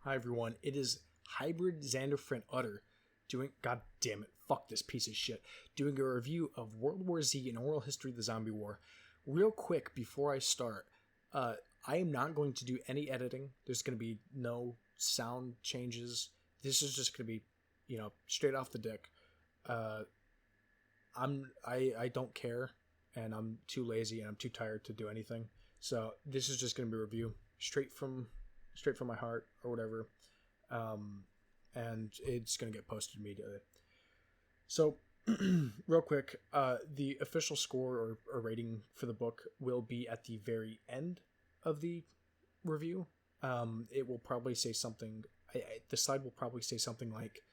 Hi everyone, it is Hybrid Xanderfrint Utter doing, god damn it, fuck this piece of shit, doing a review of World War Z and Oral History of the Zombie War. Real quick, before I start, I am not going to do any editing. There's going to be no sound changes. This is just going to be, straight off the dick. I don't care, and I'm too lazy and I'm too tired to do anything. So this is just going to be a review straight from my heart or whatever, and it's going to get posted immediately. So real quick, the official score or rating for the book will be at the very end of the review. It will probably say something, the slide will probably say something like,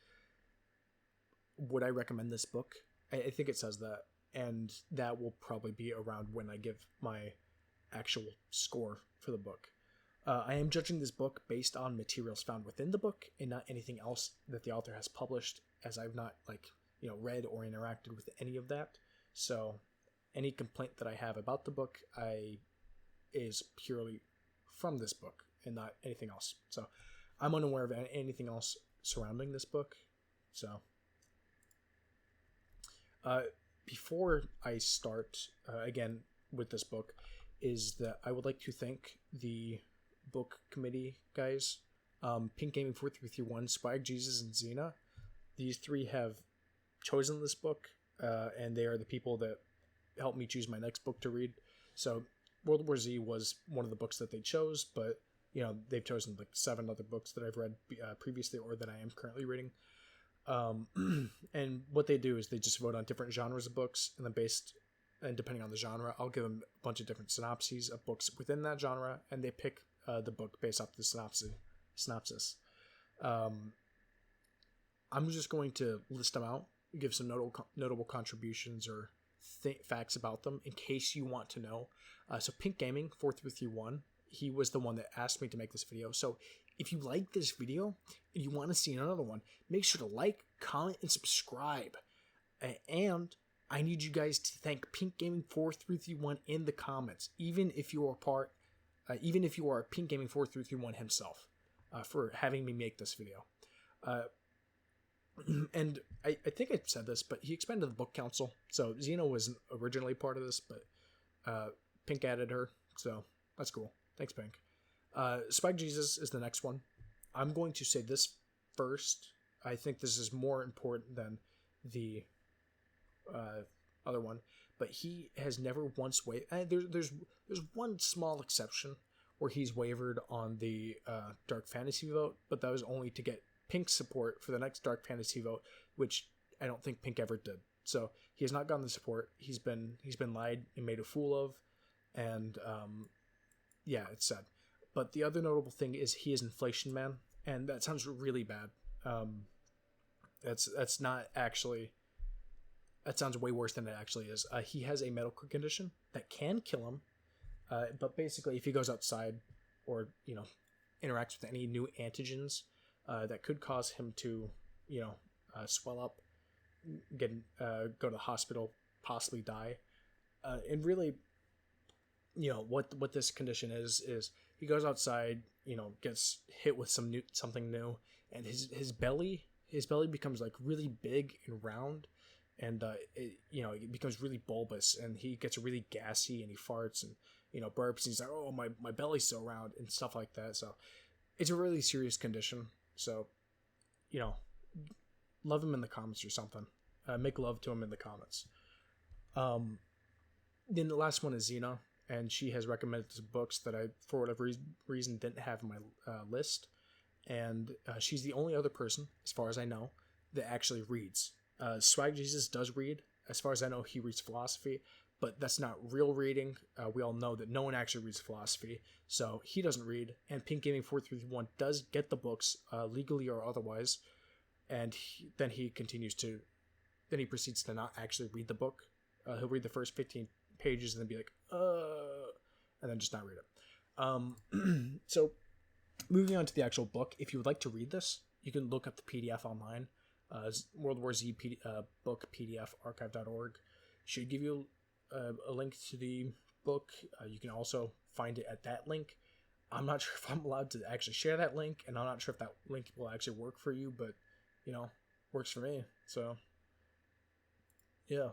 would I recommend this book? I think it says that, and that will probably be around when I give my actual score for the book. I am judging this book based on materials found within the book and not anything else that the author has published, as I've not read or interacted with any of that. So any complaint that I have about the book is purely from this book and not anything else. So I'm unaware of anything else surrounding this book. So before I start again with this book, is that I would like to thank the book committee guys, Pinkgaming4331, Swag Jesus, and Xena. These three have chosen this book, and they are the people that helped me choose my next book to read. So World War Z was one of the books that they chose, but they've chosen like 7 other books that I've read previously or that I am currently reading. And what they do is they just vote on different genres of books, and depending on the genre, I'll give them a bunch of different synopses of books within that genre, and they pick the book based off the synopsis. I'm just going to list them out, give some notable contributions or facts about them in case you want to know. So Pinkgaming4331, he was the one that asked me to make this video. So if you like this video and you want to see another one, make sure to like, comment, and subscribe. And I need you guys to thank Pinkgaming4331 in the comments, even if you are Pinkgaming4331 himself, for having me make this video. And I think I said this, but he expanded the book council. So Xena wasn't originally part of this, but Pink added her, so that's cool. Thanks, Pink. Spike Jesus is the next one. I'm going to say this first. I think this is more important than the other one, but he has never once wavered. There's one small exception where he's wavered on the dark fantasy vote, but that was only to get Pink's support for the next dark fantasy vote, which I don't think Pink ever did. So he has not gotten the support. He's been lied and made a fool of, and it's sad. But the other notable thing is he is Inflation Man, and that sounds really bad. That's not actually. That sounds way worse than it actually is. He has a medical condition that can kill him, but basically, if he goes outside or interacts with any new antigens that could cause him to swell up, go to the hospital, possibly die, and really, what this condition is he goes outside, gets hit with something new, and his belly becomes like really big and round. And it becomes really bulbous, and he gets really gassy, and he farts and burps, and he's like, "Oh, my belly's so round," and stuff like that. So it's a really serious condition. So love him in the comments or something. Make love to him in the comments. Then the last one is Xena, and she has recommended some books that I, for whatever reason, didn't have in my list, and she's the only other person, as far as I know, that actually reads. Swag Jesus does read. As far as I know, he reads philosophy, but that's not real reading. We all know that no one actually reads philosophy, so he doesn't read. And Pinkgaming4331 does get the books, legally or otherwise, and then he proceeds to not actually read the book. He'll read the first 15 pages and then be like, and then just not read it. So, moving on to the actual book, if you would like to read this, you can look up the PDF online. World War Z book PDF archive.org should give you a link to the book. You can also find it at that link. I'm not sure if I'm allowed to actually share that link, and I'm not sure if that link will actually work for you, but, works for me. So, yeah.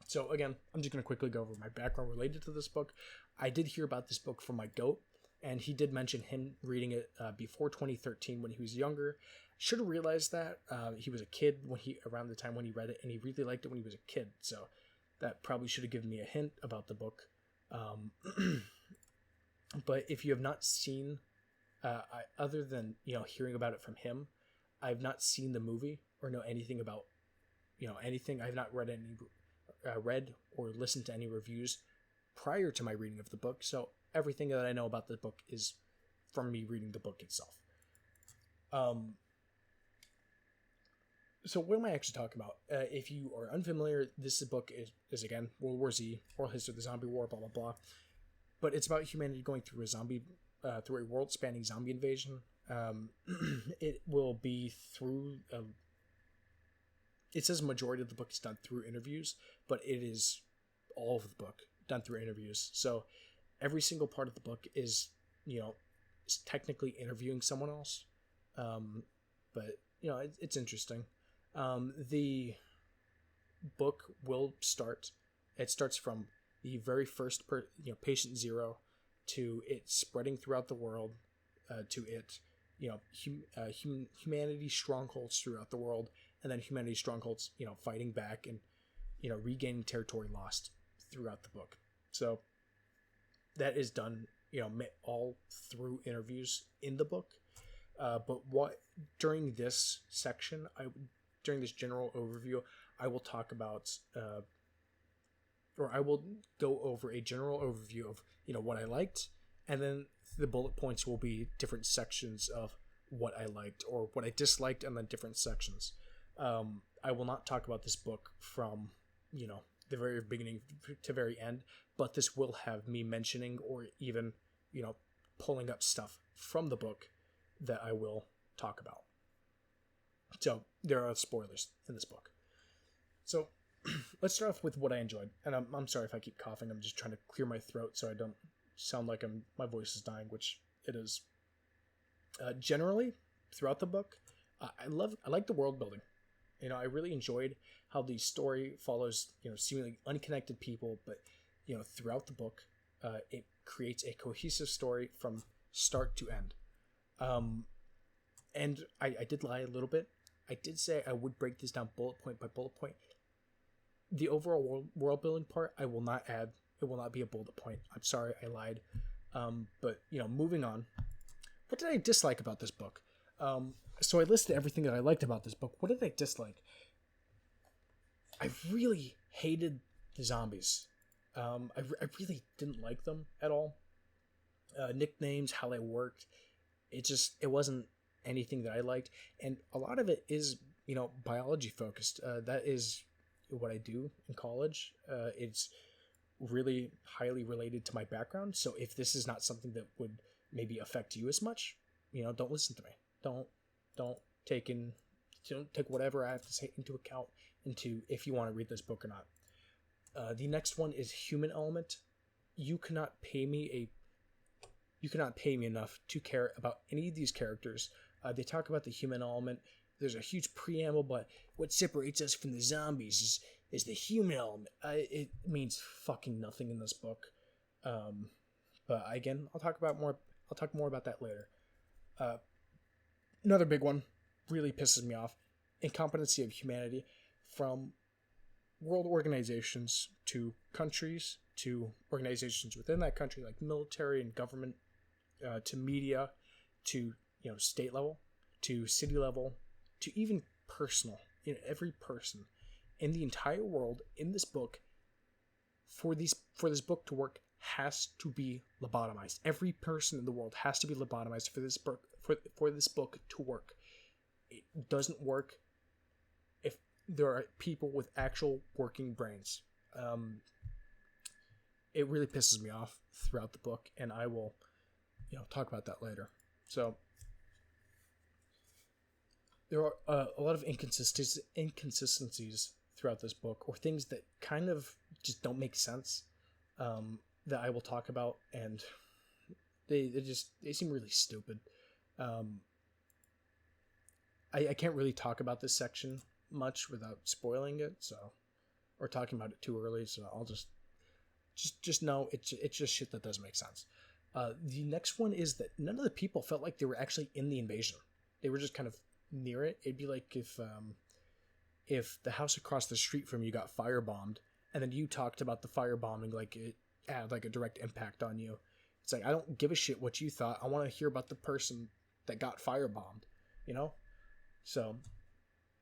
So, again, I'm just going to quickly go over my background related to this book. I did hear about this book from my goat, and he did mention him reading it before 2013 when he was younger. Should have realized that. He was a kid around the time when he read it, and he really liked it when he was a kid. So that probably should have given me a hint about the book. But if you have not seen, other than hearing about it from him, I've not seen the movie or know anything about anything. I've not read or listened to any reviews prior to my reading of the book. So everything that I know about the book is from me reading the book itself. So what am I actually talking about? If you are unfamiliar, this book is again World War Z, World History of the Zombie War, blah blah blah. But it's about humanity going through through a world-spanning zombie invasion. It will be through. It says majority of the book is done through interviews, but it is all of the book done through interviews. So every single part of the book is technically interviewing someone else. But it's interesting. The book will start. It starts from the very first patient zero to it spreading throughout the world, to it humanity strongholds throughout the world, and then humanity strongholds fighting back and regaining territory lost throughout the book. So that is done all through interviews in the book. But during this section, during this general overview, I will talk about or I will go over a general overview of what I liked, and then the bullet points will be different sections of what I liked or what I disliked, and then different sections. I will not talk about this book from the very beginning to very end, but this will have me mentioning or even pulling up stuff from the book that I will talk about. So there are spoilers in this book. So let's start off with what I enjoyed. And I'm sorry if I keep coughing. I'm just trying to clear my throat so I don't sound like my voice is dying, which it is. Generally, throughout the book, I like the world building. I really enjoyed how the story follows seemingly unconnected people, but throughout the book, it creates a cohesive story from start to end. And I did lie a little bit. I did say I would break this down bullet point by bullet point. The overall world building part, I will not add. It will not be a bullet point. I'm sorry, I lied. But moving on. What did I dislike about this book? So I listed everything that I liked about this book. What did I dislike? I really hated the zombies. I really didn't like them at all. Nicknames, how they worked. It wasn't anything that I liked. And a lot of it is, biology focused. That is what I do in college. It's really highly related to my background. So if this is not something that would maybe affect you as much, don't listen to me. Don't take whatever I have to say into account into if you want to read this book or not. The next one is human element. You cannot pay me enough to care about any of these characters. They talk about the human element. There's a huge preamble, but what separates us from the zombies is the human element. It means fucking nothing in this book. But again, I'll talk more about that later. Another big one really pisses me off. Incompetency of humanity, from world organizations to countries to organizations within that country, like military and government, to media, to state level, to city level, to even personal. Every person in the entire world in this book, for this book to work, has to be lobotomized. Every person in the world has to be lobotomized for this book for this book to work. It doesn't work if there are people with actual working brains. It really pisses me off throughout the book, and I will talk about that later. So there are a lot of inconsistencies throughout this book, or things that kind of just don't make sense, that I will talk about, and They seem really stupid. I can't really talk about this section much without spoiling it, so, or talking about it too early, so I'll just know it's just shit that doesn't make sense. The next one is that none of the people felt like they were actually in the invasion. They were just kind of near it. It'd be like if the house across the street from you got firebombed, and then you talked about the firebombing like it had like a direct impact on you. It's like, I don't give a shit what you thought. I want to hear about the person that got firebombed, you know? So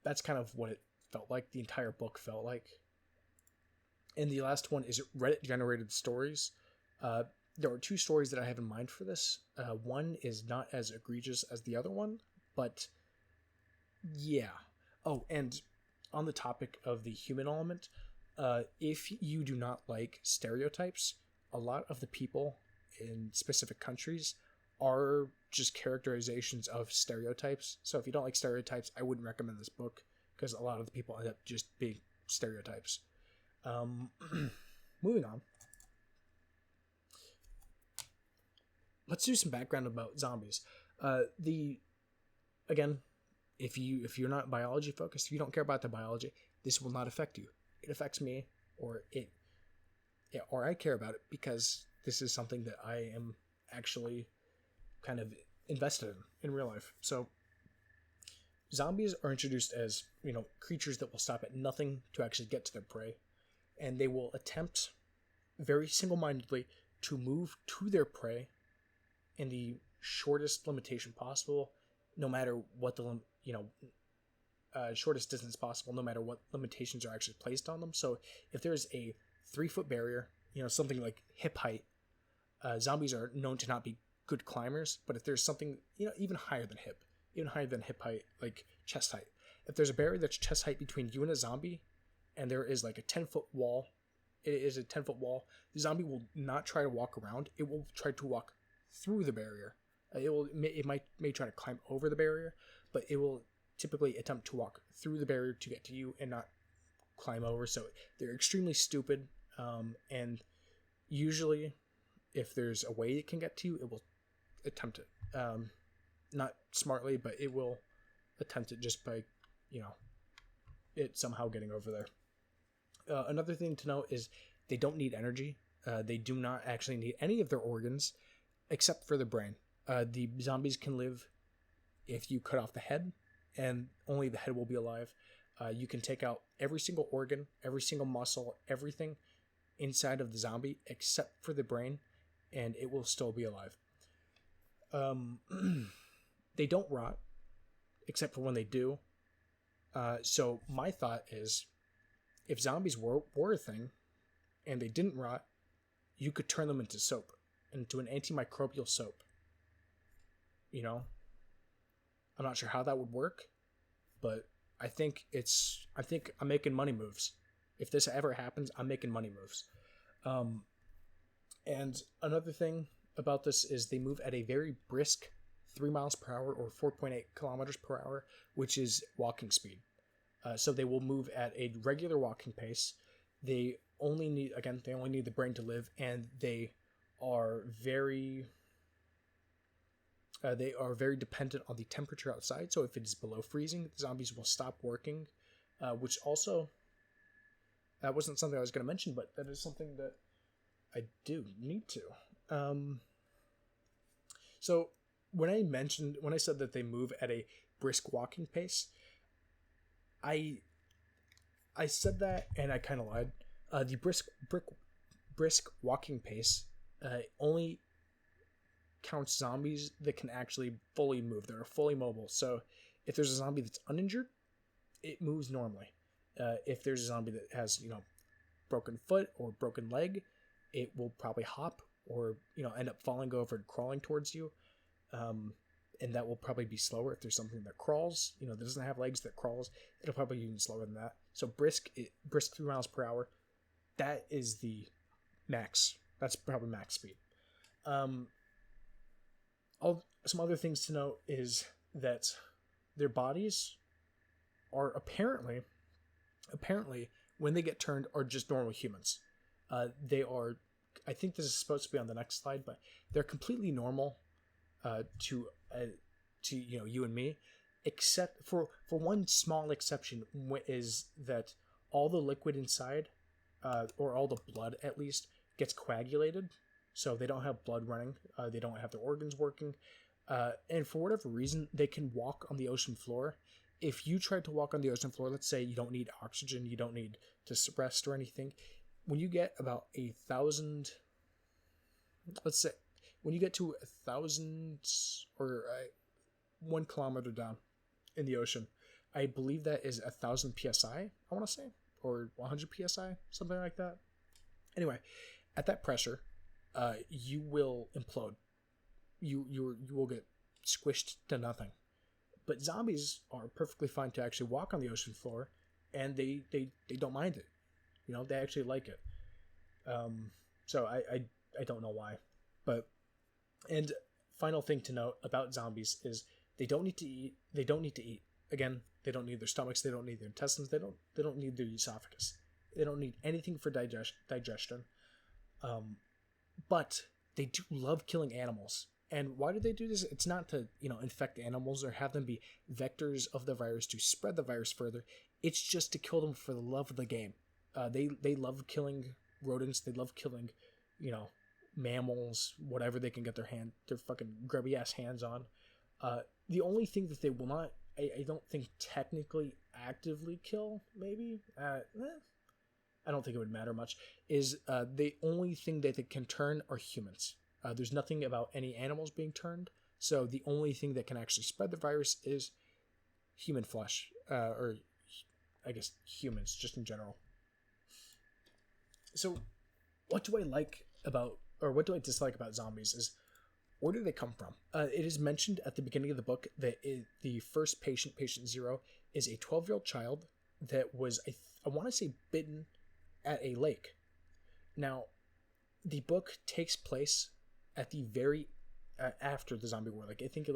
that's kind of what it felt like. The entire book felt like. And the last one is Reddit generated stories. There are 2 stories that I have in mind for this. One is not as egregious as the other one, but yeah. Oh, and on the topic of the human element, if you do not like stereotypes, a lot of the people in specific countries are just characterizations of stereotypes. So if you don't like stereotypes, I wouldn't recommend this book, because a lot of the people end up just being stereotypes. Moving on. Let's do some background about zombies. Again, if you're not biology focused, if you don't care about the biology, this will not affect you. It affects me, or I care about it because this is something that I am actually kind of invested in real life. So zombies are introduced as, creatures that will stop at nothing to actually get to their prey, and they will attempt very single-mindedly to move to their prey in the shortest limitation possible, no matter what the shortest distance possible, no matter what limitations are actually placed on them. So if there's a 3-foot barrier, something like hip height, zombies are known to not be good climbers. But if there's something, even higher than hip height, like chest height, if there's a barrier that's chest height between you and a zombie, and there is like a 10-foot wall, the zombie will not try to walk around. It will try to walk through the barrier. It may try to climb over the barrier, but it will typically attempt to walk through the barrier to get to you and not climb over. So they're extremely stupid, and usually if there's a way it can get to you, it will attempt it. Not smartly, but it will attempt it just by it somehow getting over there. Another thing to note is they don't need energy. They do not actually need any of their organs except for the brain. The zombies can live if you cut off the head, and only the head will be alive. You can take out every single organ, every single muscle, everything inside of the zombie except for the brain, and it will still be alive. They don't rot, except for when they do. So my thought is, if zombies were a thing, and they didn't rot, you could turn them into soap, into an antimicrobial soap. I'm not sure how that would work, but I think I'm making money moves. If this ever happens, I'm making money moves. And another thing about this is they move at a very brisk 3 miles per hour or 4.8 kilometers per hour, which is walking speed. So they will move at a regular walking pace. They only need the brain to live, and they are very dependent on the temperature outside. So if it is below freezing, the zombies will stop working, which also, that wasn't something I was going to mention, but that is something that I do need to. So when I said that they move at a brisk walking pace, I said that and I kind of lied. The brisk walking pace only counts zombies that can actually fully move. They're fully mobile. So if there's a zombie that's uninjured, it moves normally. If there's a zombie that has broken foot or broken leg, it will probably hop or end up falling over and crawling towards you. And that will probably be slower. If there's something that crawls, that doesn't have legs, that crawls, it'll probably be even slower than that. So brisk 3 miles per hour, that is the max. That's probably max speed. Some other things to note is that their bodies are apparently when they get turned are just normal humans. They are I think this is supposed to be on the next slide, but they're completely normal to you and me, except for one small exception, is that all the liquid inside, or all the blood at least, gets coagulated, so they don't have blood running, they don't have their organs working, and for whatever reason they can walk on the ocean floor. If you tried to walk on the ocean floor, let's say you don't need oxygen, you don't need to rest or anything, when you get about 1,000, let's say when you get to 1,000 or 1 kilometer down in the ocean, I believe that is 1,000 psi, I want to say, or 100 psi, something like that. Anyway, at that pressure, you will implode. You will get squished to nothing. But zombies are perfectly fine to actually walk on the ocean floor, and they don't mind it. You know, they actually like it. So I don't know why. But, and final thing to note about zombies is they don't need to eat. They don't need to eat. Again, they don't need their stomachs. They don't need their intestines. They don't need their esophagus. They don't need anything for digestion. But they do love killing animals. And why do they do this? It's not to, infect animals or have them be vectors of the virus to spread the virus further. It's just to kill them for the love of the game. They love killing rodents. They love killing, mammals, whatever they can get their fucking grubby ass hands on. The only thing that they will not, I don't think technically actively kill, maybe, I don't think it would matter much, is the only thing that they can turn are humans. There's nothing about any animals being turned, so the only thing that can actually spread the virus is human flesh, or I guess humans, just in general. So what do I like about, or what do I dislike about zombies is, where do they come from? It is mentioned at the beginning of the book that the first patient, patient 0, is a 12-year-old child that was, I want to say, bitten at a lake. Now, the book takes place at the very after the zombie war, like I think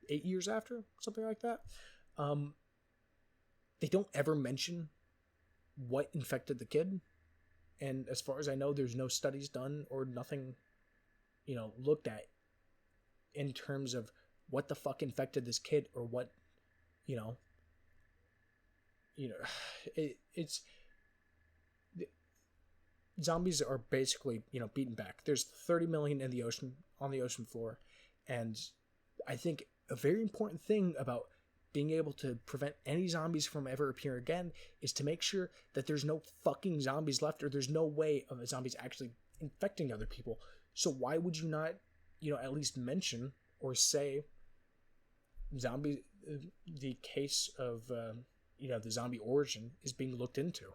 8 years after, something like that. They don't ever mention what infected the kid, and as far as I know, there's no studies done or nothing, looked at in terms of what the fuck infected this kid, or what, it's. Zombies are basically, beaten back. There's 30 million in the ocean, on the ocean floor, and I think a very important thing about being able to prevent any zombies from ever appearing again is to make sure that there's no fucking zombies left, or there's no way of zombies actually infecting other people. So why would you not, at least mention or say zombie, the case of, the zombie origin is being looked into?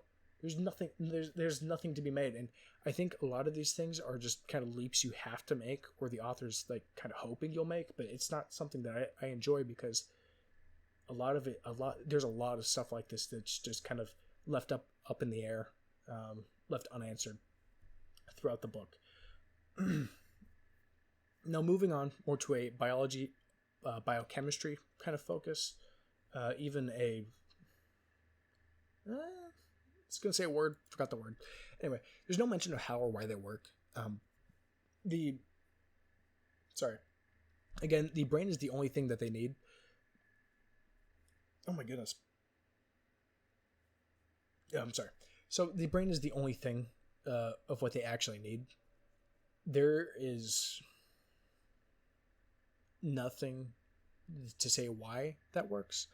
There's nothing to be made, and I think a lot of these things are just kind of leaps you have to make, or the author's kind of hoping you'll make, but it's not something that I enjoy, because there's a lot of stuff like this that's just kind of left up in the air, left unanswered throughout the book. Now, moving on more to a biology, biochemistry kind of focus, even a I was going to say a word, forgot the word. Anyway, there's no mention of how or why they work. Again, the brain is the only thing that they need. Oh my goodness. I'm sorry. So the brain is the only thing of what they actually need. There is nothing to say why that works.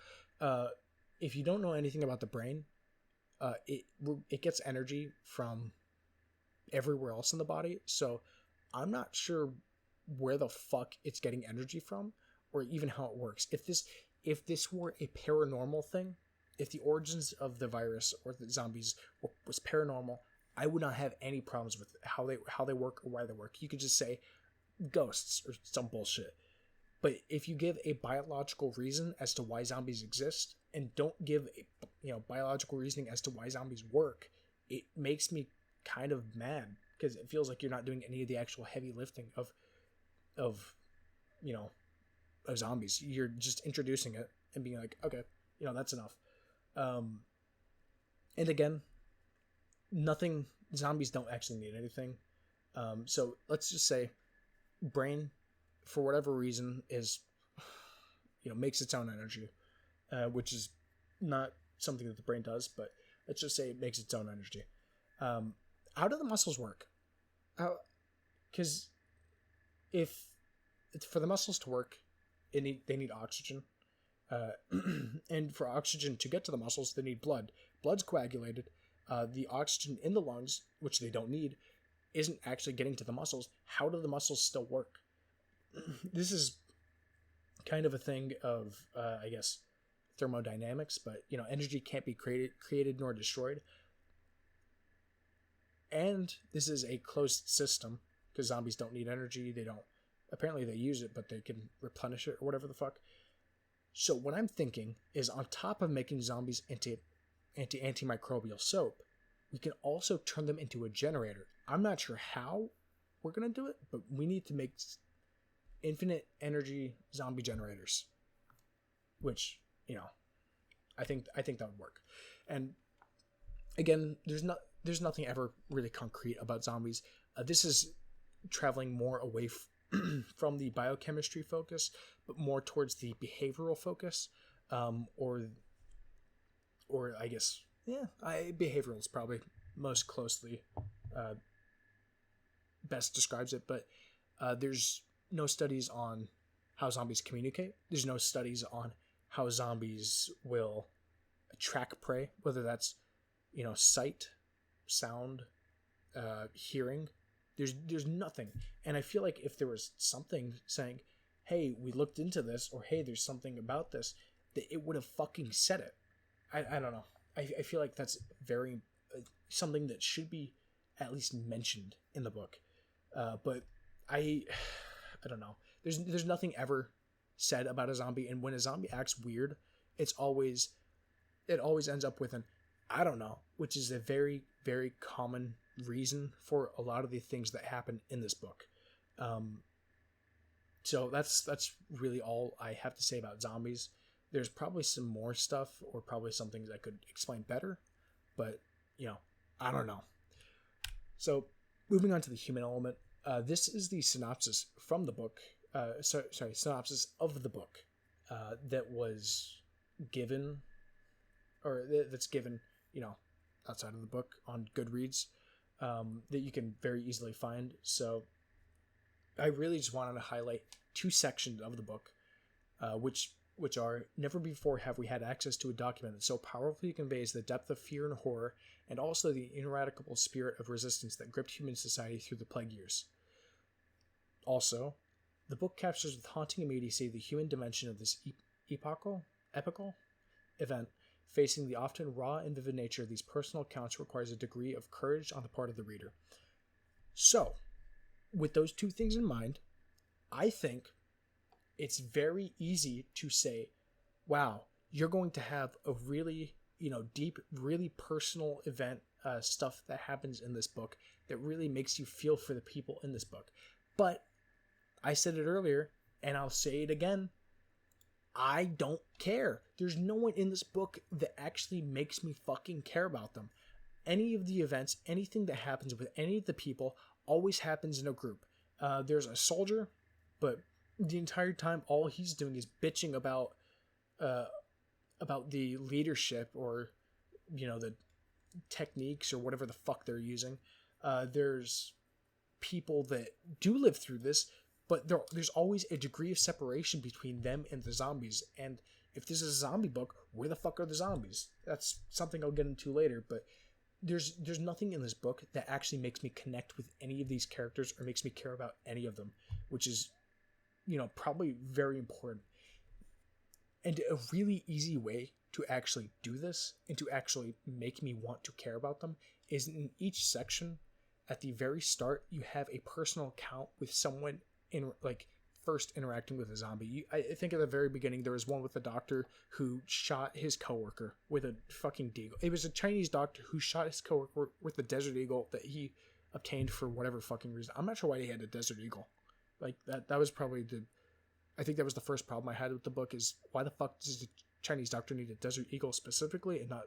If you don't know anything about the brain, it gets energy from everywhere else in the body, so I'm not sure where the fuck it's getting energy from, or even how it works. If this were a paranormal thing, if the origins of the virus or the zombies was paranormal, I would not have any problems with how they work or why they work. You could just say ghosts or some bullshit. But if you give a biological reason as to why zombies exist, and don't give a biological reasoning as to why zombies work, it makes me kind of mad, because it feels like you're not doing any of the actual heavy lifting of zombies. You're just introducing it and being like, okay, that's enough. And again, zombies don't actually need anything. So let's just say brain, for whatever reason, is, makes its own energy, which is not something that the brain does, but let's just say it makes its own energy. How do the muscles work? Because if for the muscles to work, they need oxygen, and for oxygen to get to the muscles, they need blood. Blood's coagulated. The oxygen in the lungs, which they don't need, isn't actually getting to the muscles. How do the muscles still work? This is kind of a thing of, I guess, thermodynamics, but energy can't be created nor destroyed. And this is a closed system because zombies don't need energy. Apparently they use it, but they can replenish it or whatever the fuck. So what I'm thinking is, on top of making zombies into antimicrobial soap, we can also turn them into a generator. I'm not sure how we're going to do it, but we need to make infinite energy zombie generators, which, I think that would work. And again, there's nothing ever really concrete about zombies. This is traveling more away from the biochemistry focus, but more towards the behavioral focus, or I guess, behavioral is probably most closely best describes it. But there's no studies on how zombies communicate. There's no studies on how zombies will track prey, whether that's sight, sound, hearing. There's nothing. And I feel like if there was something saying, hey, we looked into this, or hey, there's something about this, that it would have fucking said it. I don't know. I feel like that's very something that should be at least mentioned in the book. But I don't know. There's nothing ever said about a zombie, and when a zombie acts weird, it always ends up with an I don't know, which is a very, very common reason for a lot of the things that happen in this book. So that's really all I have to say about zombies. There's probably some more stuff, or probably some things I could explain better, but I don't know. So moving on to the human element, this is the synopsis from the book. Synopsis of the book that was given, or that's given, outside of the book on Goodreads, that you can very easily find. So I really just wanted to highlight two sections of the book, which are: never before have we had access to a document that so powerfully conveys the depth of fear and horror, and also the ineradicable spirit of resistance that gripped human society through the plague years. Also, the book captures with haunting immediacy the human dimension of this epochal event. Facing the often raw and vivid nature of these personal accounts requires a degree of courage on the part of the reader. So, with those two things in mind, I think it's very easy to say, wow, you're going to have a really, deep, really personal event, stuff that happens in this book that really makes you feel for the people in this book. But I said it earlier, and I'll say it again, I don't care. There's no one in this book that actually makes me fucking care about them. Any of the events, anything that happens with any of the people, always happens in a group. There's a soldier, but the entire time all he's doing is bitching about the leadership, or the techniques, or whatever the fuck they're using. There's people that do live through this, but there's always a degree of separation between them and the zombies. And if this is a zombie book, where the fuck are the zombies? That's something I'll get into later. But there's nothing in this book that actually makes me connect with any of these characters, or makes me care about any of them, which is, probably very important. And a really easy way to actually do this, and to actually make me want to care about them, is in each section, at the very start, you have a personal account with someone first interacting with a zombie. I think at the very beginning there was one with a doctor who shot his coworker with a fucking deagle. It was a Chinese doctor who shot his coworker with a desert eagle that he obtained for whatever fucking reason. I'm not sure why he had a desert eagle. That was probably I think that was the first problem I had with the book, is why the fuck does the Chinese doctor need a desert eagle specifically, and not,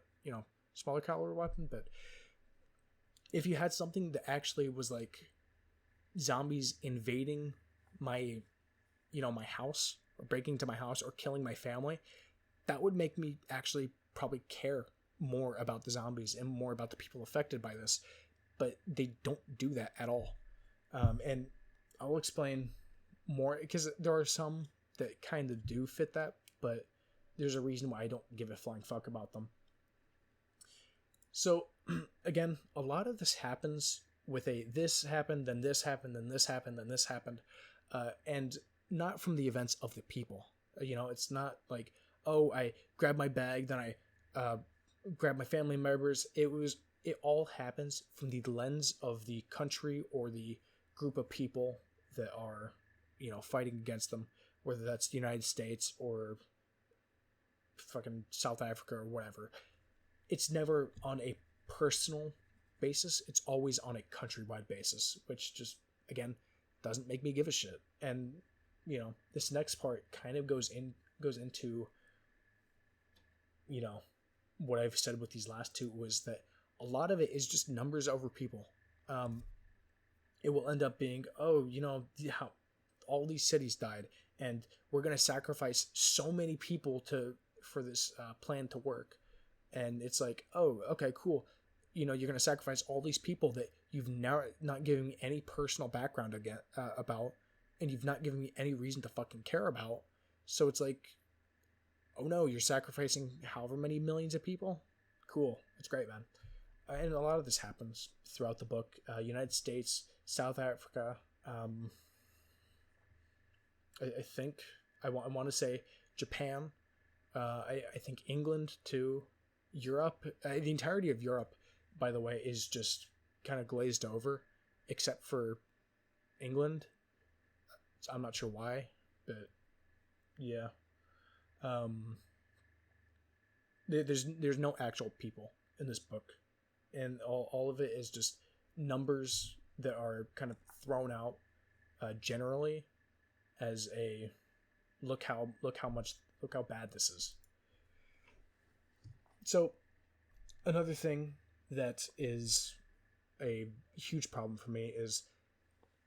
smaller caliber weapon? But if you had something that actually was zombies invading my, my house, or breaking into my house, or killing my family, that would make me actually probably care more about the zombies and more about the people affected by this. But they don't do that at all. And I'll explain more, because there are some that kind of do fit that, but there's a reason why I don't give a flying fuck about them. So, again, a lot of this happens with this happened, then this happened, then this happened, then this happened, and not from the events of the people. It's not like, oh, I grabbed my bag, then I grabbed my family members. It all happens from the lens of the country or the group of people that are, fighting against them, whether that's the United States or fucking South Africa or whatever. It's never on a personal basis. It's always on a countrywide basis, which just, again, doesn't make me give a shit. And, this next part kind of goes into, what I've said with these last two, was that a lot of it is just numbers over people. It will end up being, how all these cities died, and we're going to sacrifice so many people for this plan to work. And it's like, oh, okay, cool. You're going to sacrifice all these people that you've now not given me any personal background about, and you've not given me any reason to fucking care about. So it's like, oh no, you're sacrificing however many millions of people? Cool. It's great, man. And a lot of this happens throughout the book. United States, South Africa, I think, I want to say Japan, I think England too, Europe, the entirety of Europe, by the way, is just kind of glazed over, except for England. I'm not sure why, but yeah. There's no actual people in this book, and all of it is just numbers that are kind of thrown out generally as a look how bad this is. So another thing that is a huge problem for me is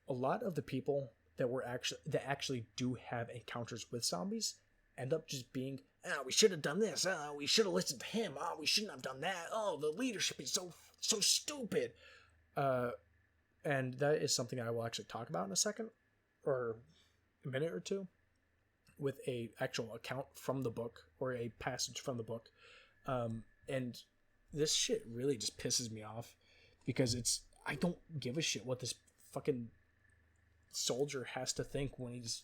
a lot of the people that actually do have encounters with zombies end up just being, we should have done this, we should have listened to him, we shouldn't have done that, the leadership is so stupid. And that is something I will actually talk about in a second, or a minute or two, with a actual account from the book, or a passage from the book. And this shit really just pisses me off, because I don't give a shit what this fucking soldier has to think when he's...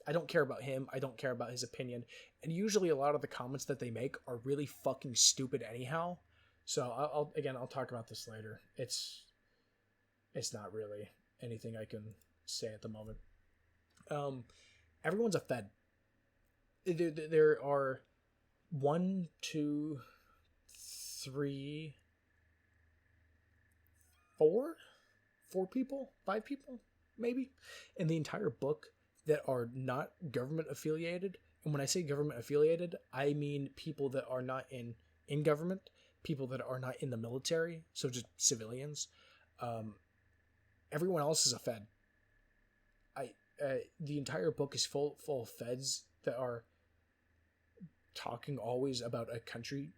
I don't care about him. I don't care about his opinion. And usually a lot of the comments that they make are really fucking stupid anyhow. So I'll talk about this later. It's not really anything I can say at the moment. Everyone's a Fed. There are 1, 2, 3, 4 people, 5 people, maybe, in the entire book that are not government affiliated. And when I say government affiliated, I mean people that are not in government, people that are not in the military, so just civilians. Everyone else is a Fed. The entire book is full of Feds that are talking always about a country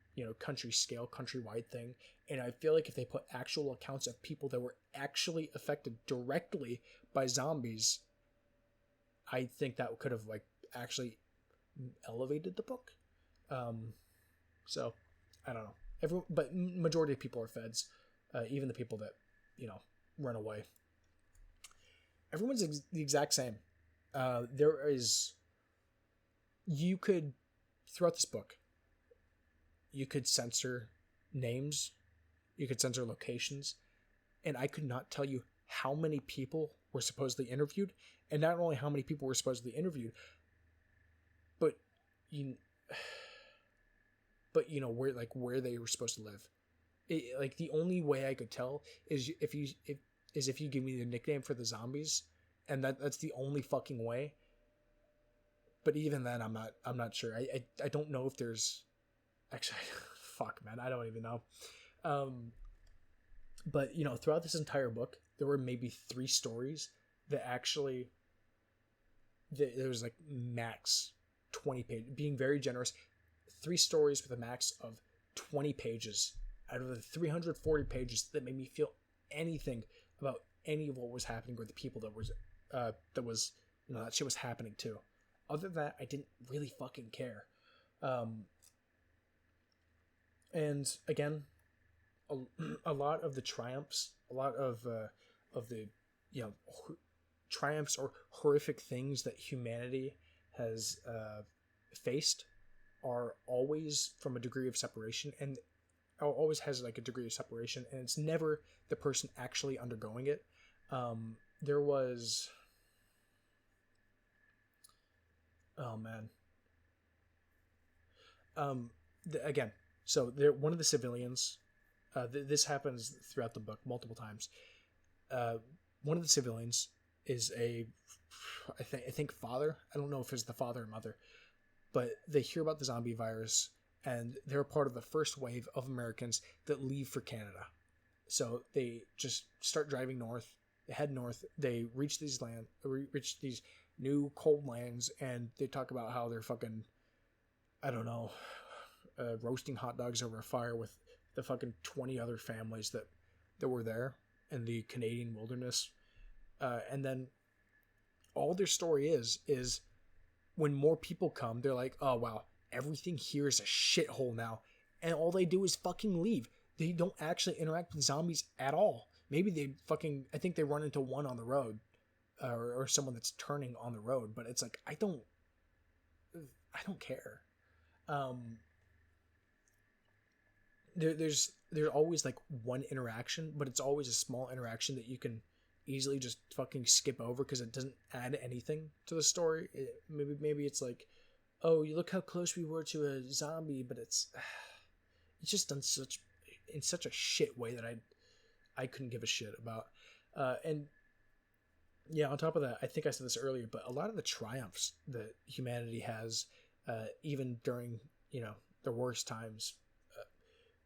scale, countrywide thing. And I feel like if they put actual accounts of people that were actually affected directly by zombies, I think that could have actually elevated the book. So I don't know. But majority of people are Feds, even the people that run away. Everyone's the exact same. You could, throughout this book, you could censor names, you could censor locations, and I could not tell you how many people were supposedly interviewed, and not only how many people were supposedly interviewed, but where they were supposed to live. The only way I could tell is if you give me the nickname for the zombies, and that's the only fucking way. But even then, I'm not sure. I don't know if there's actually fuck, man, I don't even know. But, throughout this entire book, there were maybe 3 stories that actually, there was like max 20 pages, being very generous, 3 stories with a max of 20 pages out of the 340 pages that made me feel anything about any of what was happening with the people that that shit was happening to. Other than that, I didn't really fucking care. And again, a lot of the triumphs, a lot of the triumphs or horrific things that humanity has faced are always from a degree of separation, and always has like a degree of separation, and it's never the person actually undergoing it. There was, oh man, again, so one of the civilians, this happens throughout the book multiple times. One of the civilians is I think father. I don't know if it's the father or mother, but they hear about the zombie virus, and they're part of the first wave of Americans that leave for Canada. So they just start driving north. They head north. They reach these new cold lands, and they talk about how they're fucking, I don't know, roasting hot dogs over a fire with the fucking 20 other families that were there in the Canadian wilderness. And then all their story is when more people come, they're like, oh wow, everything here is a shithole now. And all they do is fucking leave. They don't actually interact with zombies at all. Maybe I think they run into one on the road, or someone that's turning on the road, but it's like, I don't care. There's always like one interaction, but it's always a small interaction that you can easily just fucking skip over because it doesn't add anything to the story. Maybe it's like, oh, you look how close we were to a zombie, but it's just done in such a shit way that I couldn't give a shit about. And yeah, on top of that, I think I said this earlier, but a lot of the triumphs that humanity has, even during the worst times,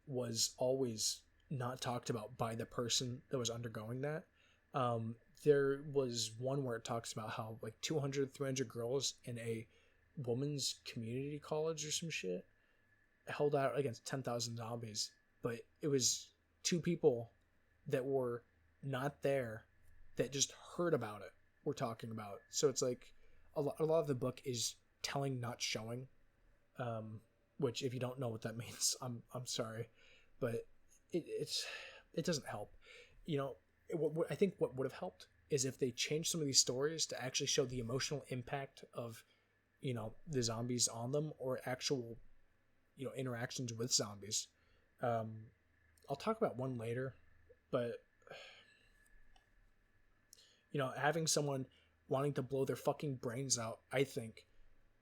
was always not talked about by the person that was undergoing that. There was one where it talks about how like 200, 300 girls in a women's community college or some shit held out against 10,000 zombies, but it was 2 people that were not there that just heard about it were talking about it. So it's like a lot of the book is telling, not showing, which if you don't know what that means, I'm sorry, but it doesn't help. I think what would have helped is if they changed some of these stories to actually show the emotional impact of the zombies on them, or actual interactions with zombies. I'll talk about one later, but having someone wanting to blow their fucking brains out, I think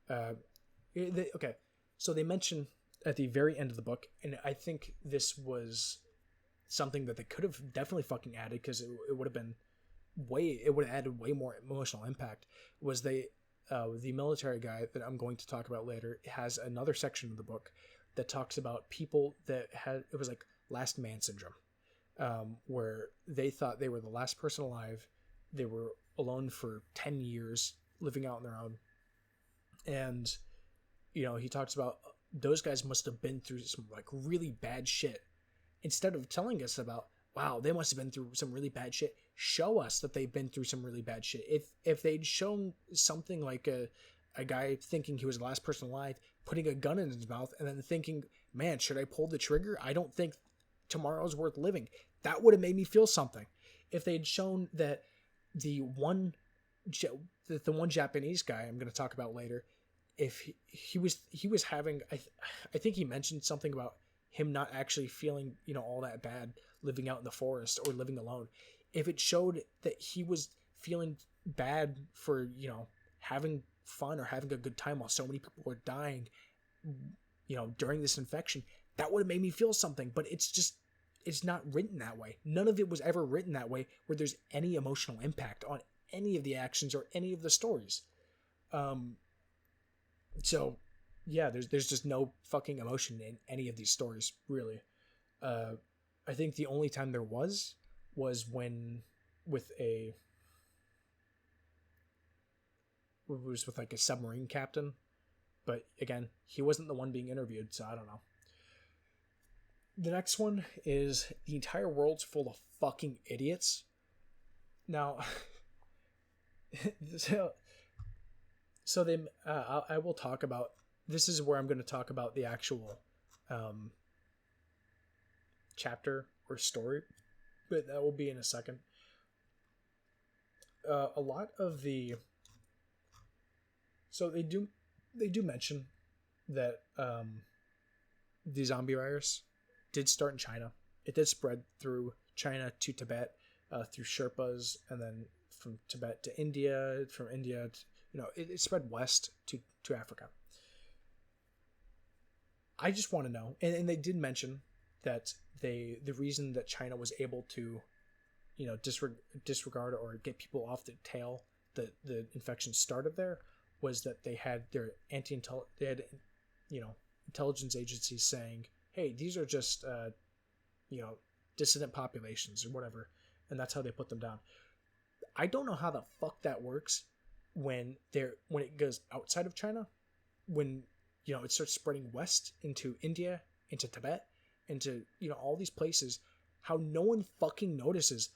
okay, so they mention at the very end of the book, and I think this was something that they could have definitely fucking added, because it would have added way more emotional impact, was the military guy that I'm going to talk about later has another section of the book that talks about people that it was like last man syndrome, where they thought they were the last person alive. They were alone for 10 years, living out on their own. And, he talks about those guys must have been through some like really bad shit. Instead of telling us about, wow, they must have been through some really bad shit, show us that they've been through some really bad shit. If they'd shown something like a guy thinking he was the last person alive, putting a gun in his mouth, and then thinking, man, should I pull the trigger? I don't think tomorrow's worth living. That would have made me feel something. If they'd shown that the one Japanese guy I'm going to talk about later, if he was having, I think he mentioned something about him not actually feeling, all that bad living out in the forest or living alone. If it showed that he was feeling bad for, having fun or having a good time while so many people were dying, during this infection, that would have made me feel something. But it's not written that way. None of it was ever written that way where there's any emotional impact on any of the actions or any of the stories. So yeah, there's just no fucking emotion in any of these stories, really. I think the only time there was when with a with like a submarine captain, but again, he wasn't the one being interviewed, so I don't know. The next one is the entire world's full of fucking idiots. Now, so they, I will talk about, this is where I'm going to talk about the actual chapter or story, but that will be in a second. A lot of the, so they do mention that the zombie virus did start in China. It did spread through China to Tibet, through Sherpas, and then from Tibet to India, from India to, it spread west to Africa. I just want to know, and they did mention that the reason that China was able to, disregard or get people off the tail that the infection started there was that they had their intelligence agencies saying, hey, these are just dissident populations or whatever, and that's how they put them down. I don't know how the fuck that works when it goes outside of China, when it starts spreading west into India, into Tibet, into all these places, how no one fucking notices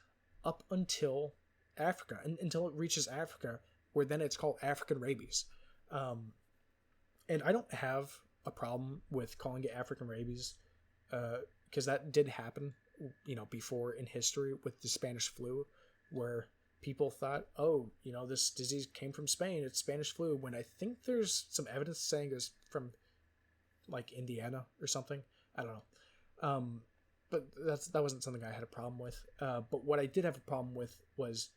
up until Africa, until it reaches Africa, where then it's called African rabies. And I don't have a problem with calling it African rabies, because that did happen, before in history with the Spanish flu, where people thought, oh, this disease came from Spain, it's Spanish flu, when I think there's some evidence saying it's from like Indiana or something. I don't know. But that wasn't something I had a problem with. But what I did have a problem with was,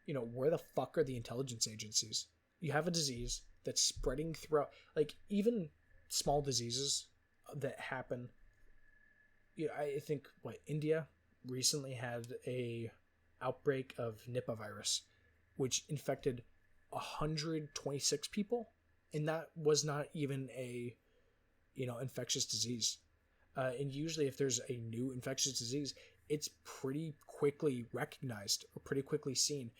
where the fuck are the intelligence agencies? You have a disease that's spreading throughout, like, even small diseases that happen. I think India recently had a outbreak of Nipah virus, which infected 126 people, and that was not even a infectious disease. And usually if there's a new infectious disease, it's pretty quickly recognized or pretty quickly seen.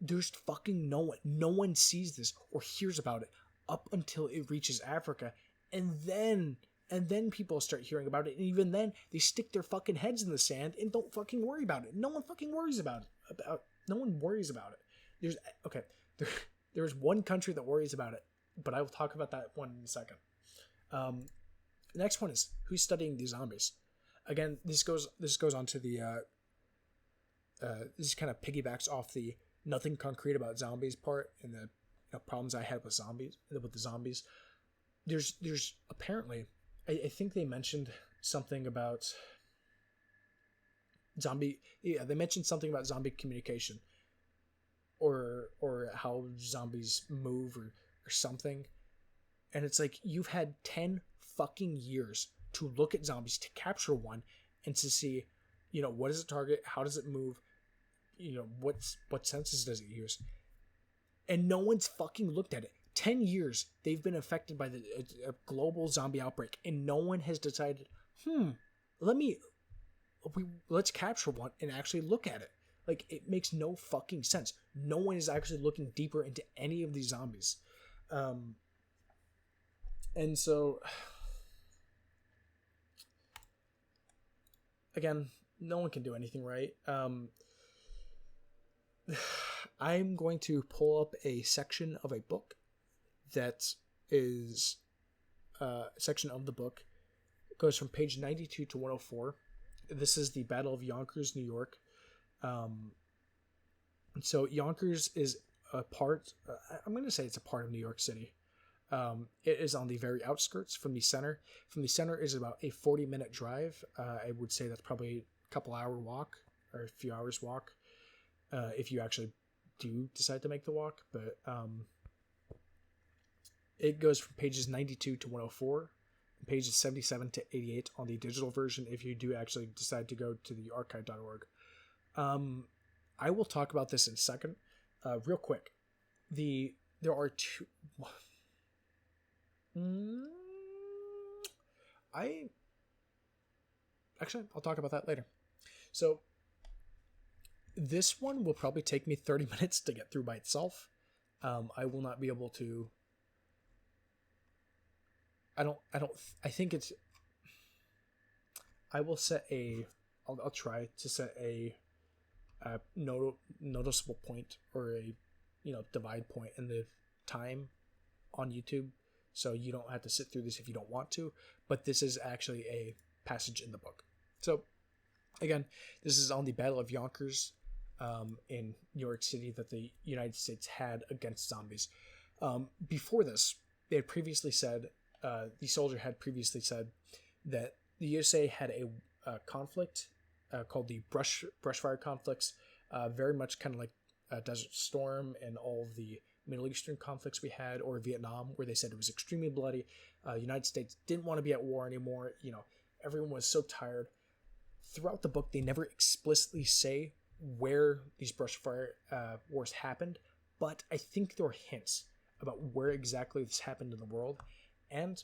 There's fucking no one sees this or hears about it up until it reaches Africa, and then people start hearing about it, and even then they stick their fucking heads in the sand and don't fucking worry about it. No one fucking worries about it. No one worries about it. There's one country that worries about it, but I will talk about that one in a second. The next one is who's studying these zombies. Again, this goes on to the this kind of piggybacks off the nothing concrete about zombies part and the problems I had with the zombies. There's apparently, I think they mentioned something about zombie. Yeah, they mentioned something about zombie communication, or how zombies move or something. And it's like, you've had 10 fucking years to look at zombies, to capture one, and to see, what is it target, how does it move, what senses does it use, and no one's fucking looked at it. 10 years they've been affected by the global zombie outbreak, and no one has decided, let's capture one and actually look at it. Like, it makes no fucking sense. No one is actually looking deeper into any of these zombies. And so, again, no one can do anything right. I'm going to pull up a section of a book that is a section of the book. It goes from page 92 to 104. This is the Battle of Yonkers, New York. So Yonkers is a part, I'm going to say it's a part of New York City. It is on the very outskirts from the center. From the center is about a 40-minute drive. I would say that's probably a couple hour walk or a few hours walk, if you actually do decide to make the walk. But it goes from pages 92 to 104, and pages 77 to 88 on the digital version if you do actually decide to go to the archive.org. I will talk about this in a second. Real quick, there are two... actually, I'll talk about that later. So this one will probably take me 30 minutes to get through by itself. I will not be able to. I think it's. I will set a. I'll try to set a noticeable point, or a divide point in the time on YouTube, so you don't have to sit through this if you don't want to. But this is actually a passage in the book. So again, this is on the Battle of Yonkers in New York City that the United States had against zombies. Before this, they had previously said, the soldier had previously said that the USA had a conflict called the brushfire conflicts, very much kind of like Desert Storm and all of the Middle Eastern conflicts we had, or Vietnam, where they said it was extremely bloody. The United States didn't want to be at war anymore. Everyone was so tired. Throughout the book, they never explicitly say where these brushfire wars happened, but I think there are hints about where exactly this happened in the world, and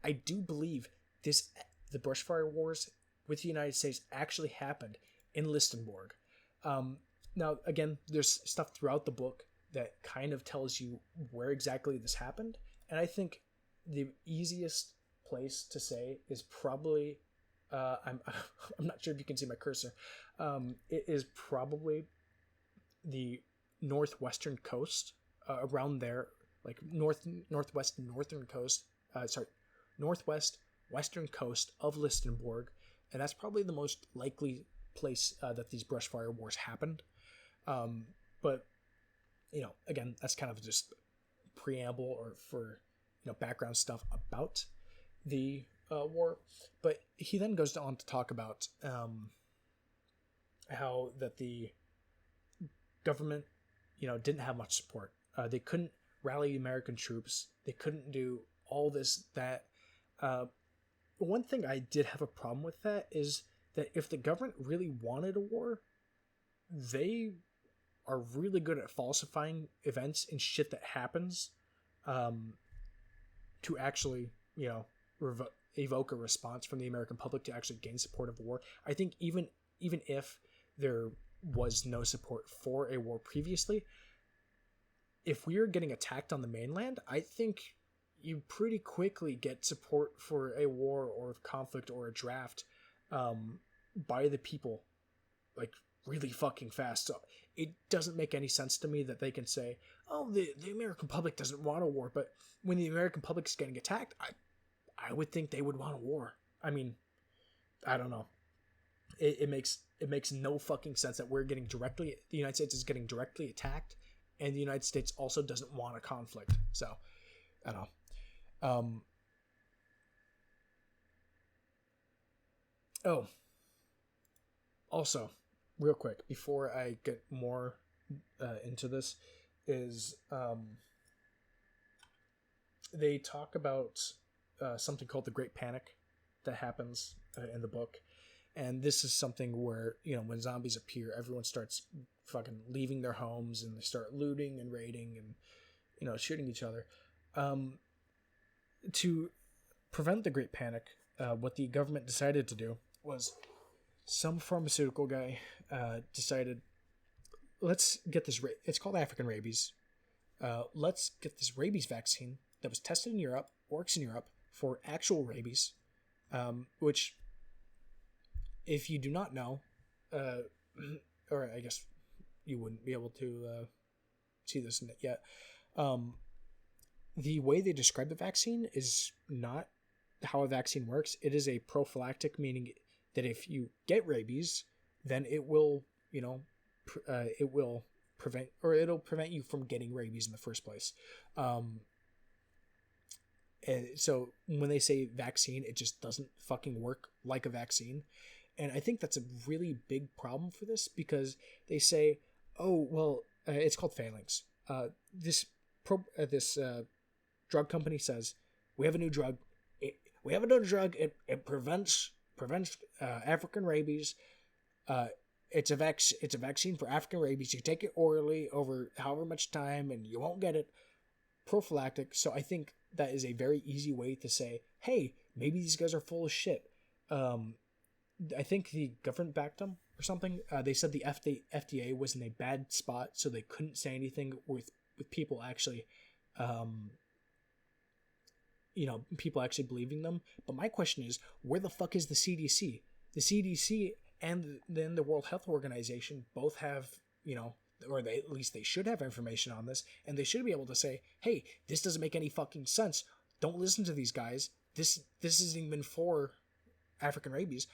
I do believe the brushfire wars with the United States actually happened in Listenborg. Now, again, there's stuff throughout the book that kind of tells you where exactly this happened, and I think the easiest place to say is probably I'm not sure if you can see my cursor. It is probably the northwestern coast, around there, like northwest northern coast. Northwest western coast of Listenborg, and that's probably the most likely place that these brushfire wars happened. But again, that's kind of just preamble, or for background stuff about the war. But he then goes on to talk about how that the government didn't have much support. They couldn't rally American troops. They couldn't do all this, that. One thing I did have a problem with that is that if the government really wanted a war, they are really good at falsifying events and shit that happens to actually evoke a response from the American public to actually gain support of a war. I think even if there was no support for a war previously, if we are getting attacked on the mainland, I think you pretty quickly get support for a war or conflict or a draft by the people, like, really fucking fast. So it doesn't make any sense to me that they can say, oh, the American public doesn't want a war, but when the American public is getting attacked, I would think they would want a war. I mean, I don't know. It makes no fucking sense that the United States is getting directly attacked, and the United States also doesn't want a conflict. So, I don't know. Also, real quick, before I get more into this, is they talk about something called the Great Panic that happens in the book. And this is something where, when zombies appear, everyone starts fucking leaving their homes, and they start looting and raiding and, shooting each other. To prevent the Great Panic, what the government decided to do was, some pharmaceutical guy decided, let's get this, it's called African rabies. Let's get this rabies vaccine that was tested in Europe, works in Europe, for actual rabies, which, if you do not know, or I guess you wouldn't be able to see this yet, the way they describe the vaccine is not how a vaccine works. It is a prophylactic, meaning that if you get rabies, then it will, it'll prevent you from getting rabies in the first place. And so when they say vaccine, it just doesn't fucking work like a vaccine. And I think that's a really big problem for this, because they say, oh, well, it's called phalanx. This drug company says, we have a new drug. It prevents African rabies. It's a vaccine for African rabies. You take it orally over however much time, and you won't get it. Prophylactic. So I think that is a very easy way to say, hey, maybe these guys are full of shit. I think the government backed them or something. They said the FDA was in a bad spot, so they couldn't say anything with people actually, people actually believing them. But my question is, where the fuck is the CDC? The CDC and then the World Health Organization both have, or at least they should have information on this, and they should be able to say, hey, this doesn't make any fucking sense. Don't listen to these guys. This isn't even for African rabies.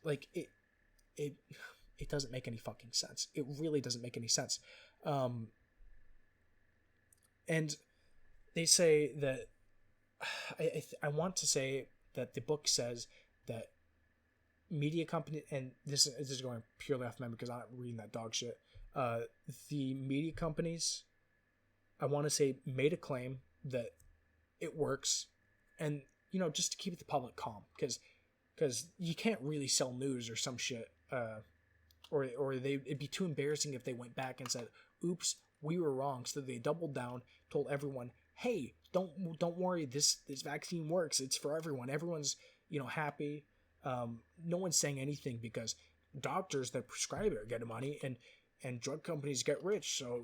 Like, it doesn't make any fucking sense. It really doesn't make any sense. And they say that I want to say that the book says that media company, and this is going purely off memory because I'm not reading that dog shit. The media companies, I want to say, made a claim that it works, and just to keep the public calm, because you can't really sell news or some shit, or it'd be too embarrassing if they went back and said, "Oops, we were wrong." So they doubled down, told everyone, "Hey, don't worry, this vaccine works. It's for everyone. Everyone's happy." No one's saying anything because doctors that prescribe it get money, and drug companies get rich. So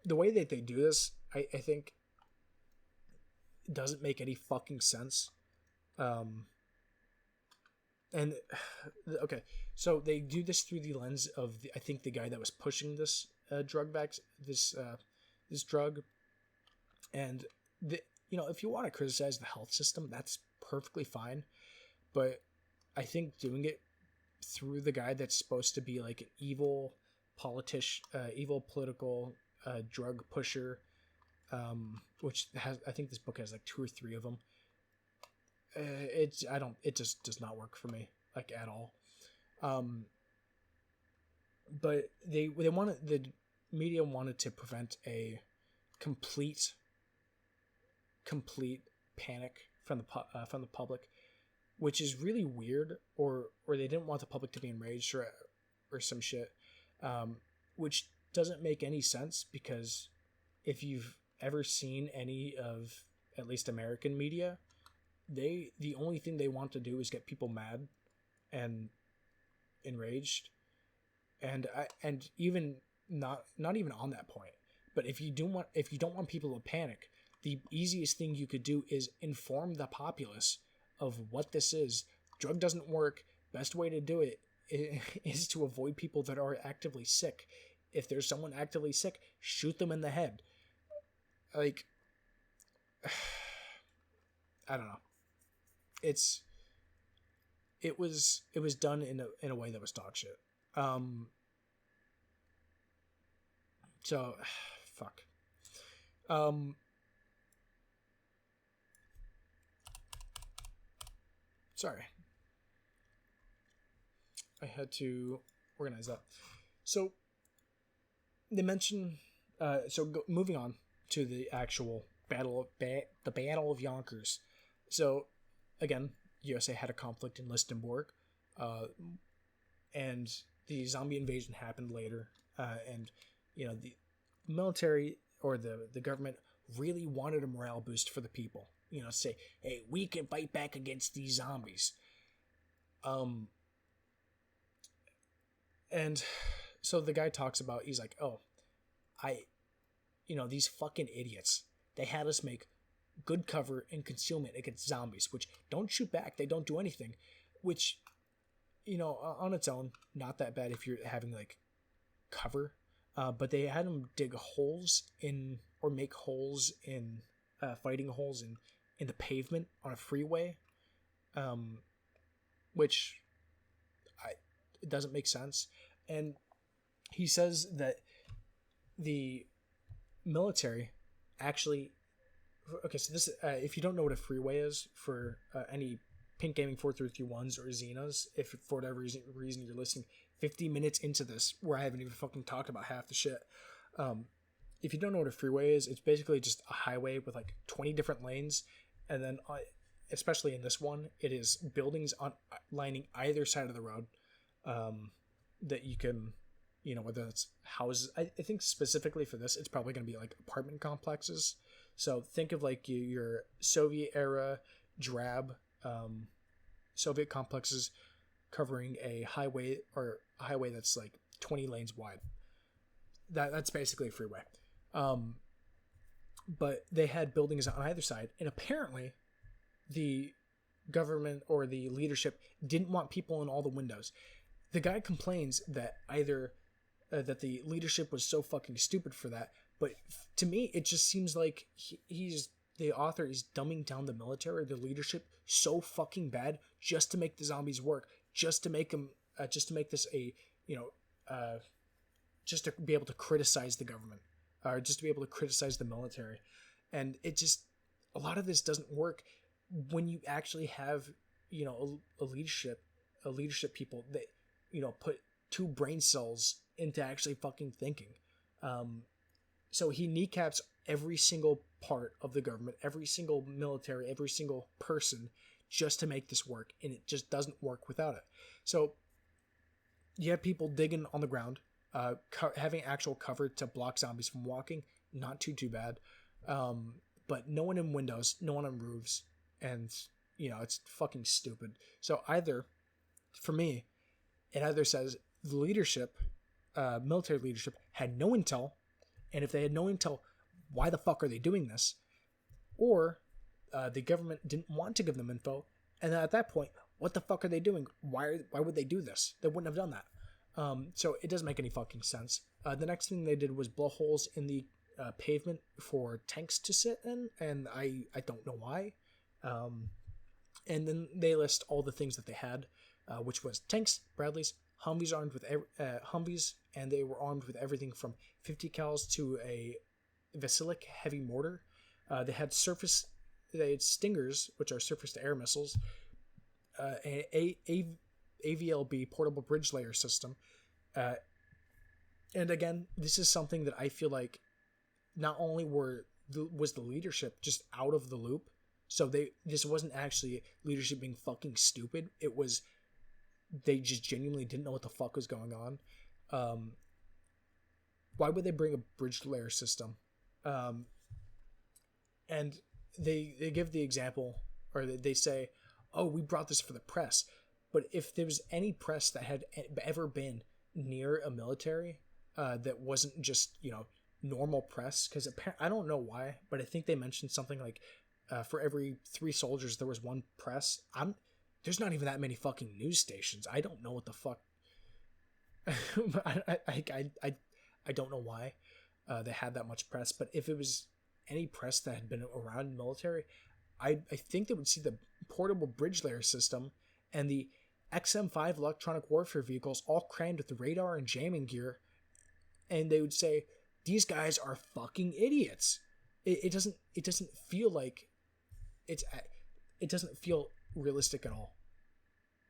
the way that they do this, I think, doesn't make any fucking sense. And okay, so they do this through the lens of I think the guy that was pushing this this drug, and if you want to criticize the health system, that's perfectly fine, but I think doing it through the guy that's supposed to be like an evil politician, evil political drug pusher, which I think this book has like 2 or 3 of them. It just does not work for me, like, at all. But the media wanted to prevent a complete panic from the public, which is really weird, or they didn't want the public to be enraged or some shit, which doesn't make any sense, because if you've ever seen any of at least American media, the only thing they want to do is get people mad and enraged, and even not even on that point, but if you don't want people to panic, the easiest thing you could do is inform the populace of what this is. Drug doesn't work. Best way to do it is to avoid people that are actively sick. If there's someone actively sick, shoot them in the head. Like, I don't know. It was done in a way that was dog shit. So fuck. Sorry. I had to organize that. So they mention moving on to the actual the Battle of Yonkers. So again, USA had a conflict in Listenborg, and the zombie invasion happened later, and the military or the government really wanted a morale boost for the people. Say, hey, we can fight back against these zombies. And so the guy talks about, he's like, oh, these fucking idiots, they had us make good cover and concealment against zombies, which don't shoot back, they don't do anything, which, on its own, not that bad if you're having, like, cover, but they had them dig holes in, or make holes in, fighting holes in the pavement on a freeway, which it doesn't make sense. And he says that the military actually, okay, so this, if you don't know what a freeway is, for any Pinkgaming4331s or Xenas, if for whatever reason you're listening 50 minutes into this where I haven't even fucking talked about half the shit, if you don't know what a freeway is, it's basically just a highway with like 20 different lanes, and then especially in this one, it is buildings on lining either side of the road, that you can, whether it's houses. I think specifically for this, it's probably going to be like apartment complexes. So think of like your Soviet era drab Soviet complexes covering a highway that's like 20 lanes wide. That's basically a freeway. But they had buildings on either side, and apparently the government or the leadership didn't want people in all the windows. The guy complains that either that the leadership was so fucking stupid for that, but to me it just seems like he's the author is dumbing down the military, the leadership, so fucking bad just to make the zombies work, just to make them, just to make this a, just to be able to criticize the government, or just to be able to criticize the military. And it just, a lot of this doesn't work when you actually have, a leadership people that, put 2 brain cells into actually fucking thinking. So he kneecaps every single part of the government, every single military, every single person, just to make this work, and it just doesn't work without it. So you have people digging on the ground, having actual cover to block zombies from walking, not too bad. But no one in windows, no one on roofs, and it's fucking stupid. So either, for me, it either says the leadership, military leadership, had no intel, and if they had no intel, why the fuck are they doing this? Or the government didn't want to give them info, and then at that point, what the fuck are they doing? Why would they do this? They wouldn't have done that. So it doesn't make any fucking sense. The next thing they did was blow holes in the pavement for tanks to sit in, and I don't know why. And then they list all the things that they had, which was tanks, Bradleys, Humvees armed with Humvees, and they were armed with everything from 50 cals to a Vasilic heavy mortar. They had Stingers, which are surface-to-air missiles, AVLB portable bridge layer system, and again, this is something that I feel like not only was the leadership just out of the loop, so this wasn't actually leadership being fucking stupid. It was they just genuinely didn't know what the fuck was going on. Why would they bring a bridge layer system? And they give the example, or they say, oh, we brought this for the press. But if there was any press that had ever been near a military that wasn't just, normal press, because I don't know why, but I think they mentioned something like for every 3 soldiers, there was 1 press. There's not even that many fucking news stations. I don't know what the fuck. I don't know why they had that much press, but if it was any press that had been around the military, I think they would see the portable bridge layer system and the XM5 electronic warfare vehicles all crammed with the radar and jamming gear, and they would say, these guys are fucking idiots. It doesn't feel like it doesn't feel realistic at all.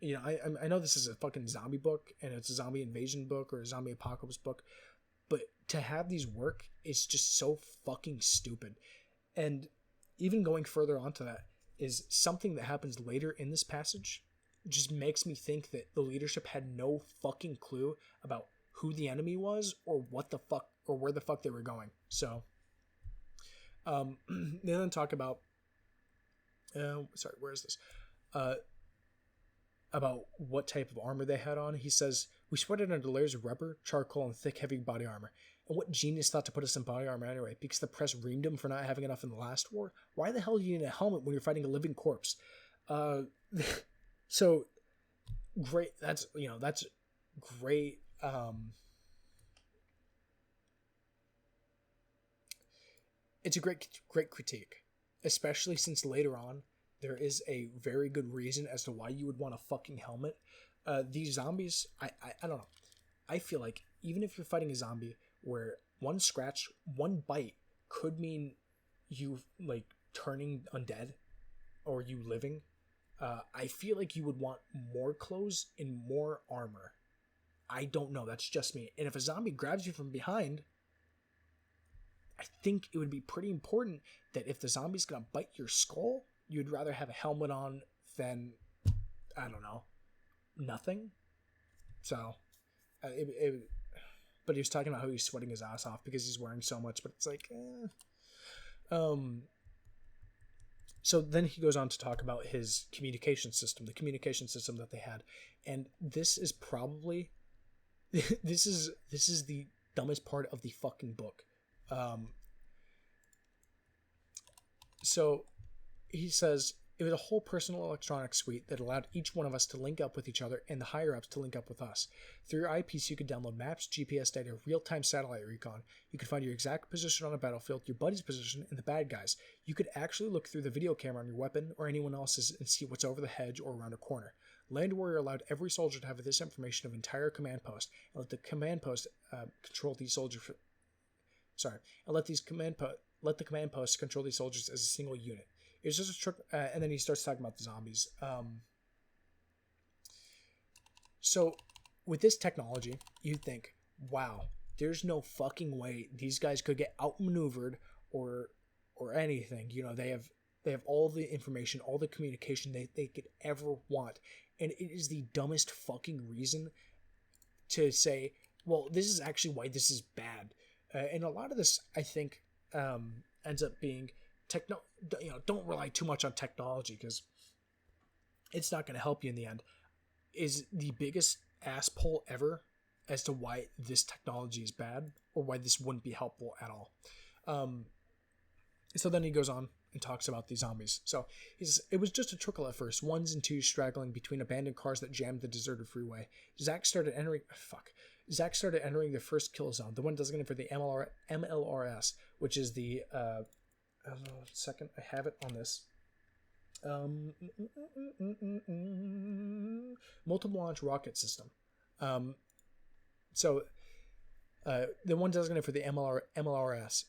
I know this is a fucking zombie book, and it's a zombie invasion book or a zombie apocalypse book, but to have these work is just so fucking stupid. And even going further onto that is something that happens later in this passage just makes me think that the leadership had no fucking clue about who the enemy was or what the fuck or where the fuck they were going. So they then talk about where is this? About what type of armor they had on. He says, we sweated under layers of rubber, charcoal, and thick, heavy body armor. And what genius thought to put us in body armor anyway? Because the press reamed him for not having enough in the last war? Why the hell do you need a helmet when you're fighting a living corpse? So, great. That's great. It's a great critique, especially since later on, there is a very good reason as to why you would want a fucking helmet. These zombies, I don't know. I feel like even if you're fighting a zombie where one scratch, one bite could mean you turning undead or you living, I feel like you would want more clothes and more armor. I don't know. That's just me. And if a zombie grabs you from behind, I think it would be pretty important that if the zombie's going to bite your skull, you'd rather have a helmet on than, I don't know, nothing. So, but he was talking about how he's sweating his ass off because he's wearing so much, but it's like, So then he goes on to talk about his communication system, the communication system that they had. And this is probably this is the dumbest part of the fucking book. So he says it was a whole personal electronic suite that allowed each one of us to link up with each other and the higher-ups to link up with us. Through your eyepiece, you could download maps, GPS data, real-time satellite recon. You could find your exact position on a battlefield, your buddy's position, and the bad guys. You could actually look through the video camera on your weapon or anyone else's and see what's over the hedge or around a corner. Land Warrior allowed every soldier to have this information of entire command post and let the command post control these soldiers. Let the command post control these soldiers as a single unit. It's just a trick, and then he starts talking about the zombies. So with this technology, you'd think, wow, there's no fucking way these guys could get outmaneuvered or anything. You know, they have all the information, all the communication they could ever want, and it is the dumbest fucking reason to say, well, this is actually why this is bad. And a lot of this, I think, ends up being don't rely too much on technology because it's not going to help you in the end, is the biggest ass pull ever as to why this technology is bad or why this wouldn't be helpful at all. So then he goes on and talks about these zombies. So it was just a trickle at first, ones and twos straggling between abandoned cars that jammed the deserted freeway. Zach started entering the first kill zone, the one designated for the MLRS, which is the second, I have it on this. Multiple launch rocket system. The one designated for the MLRS.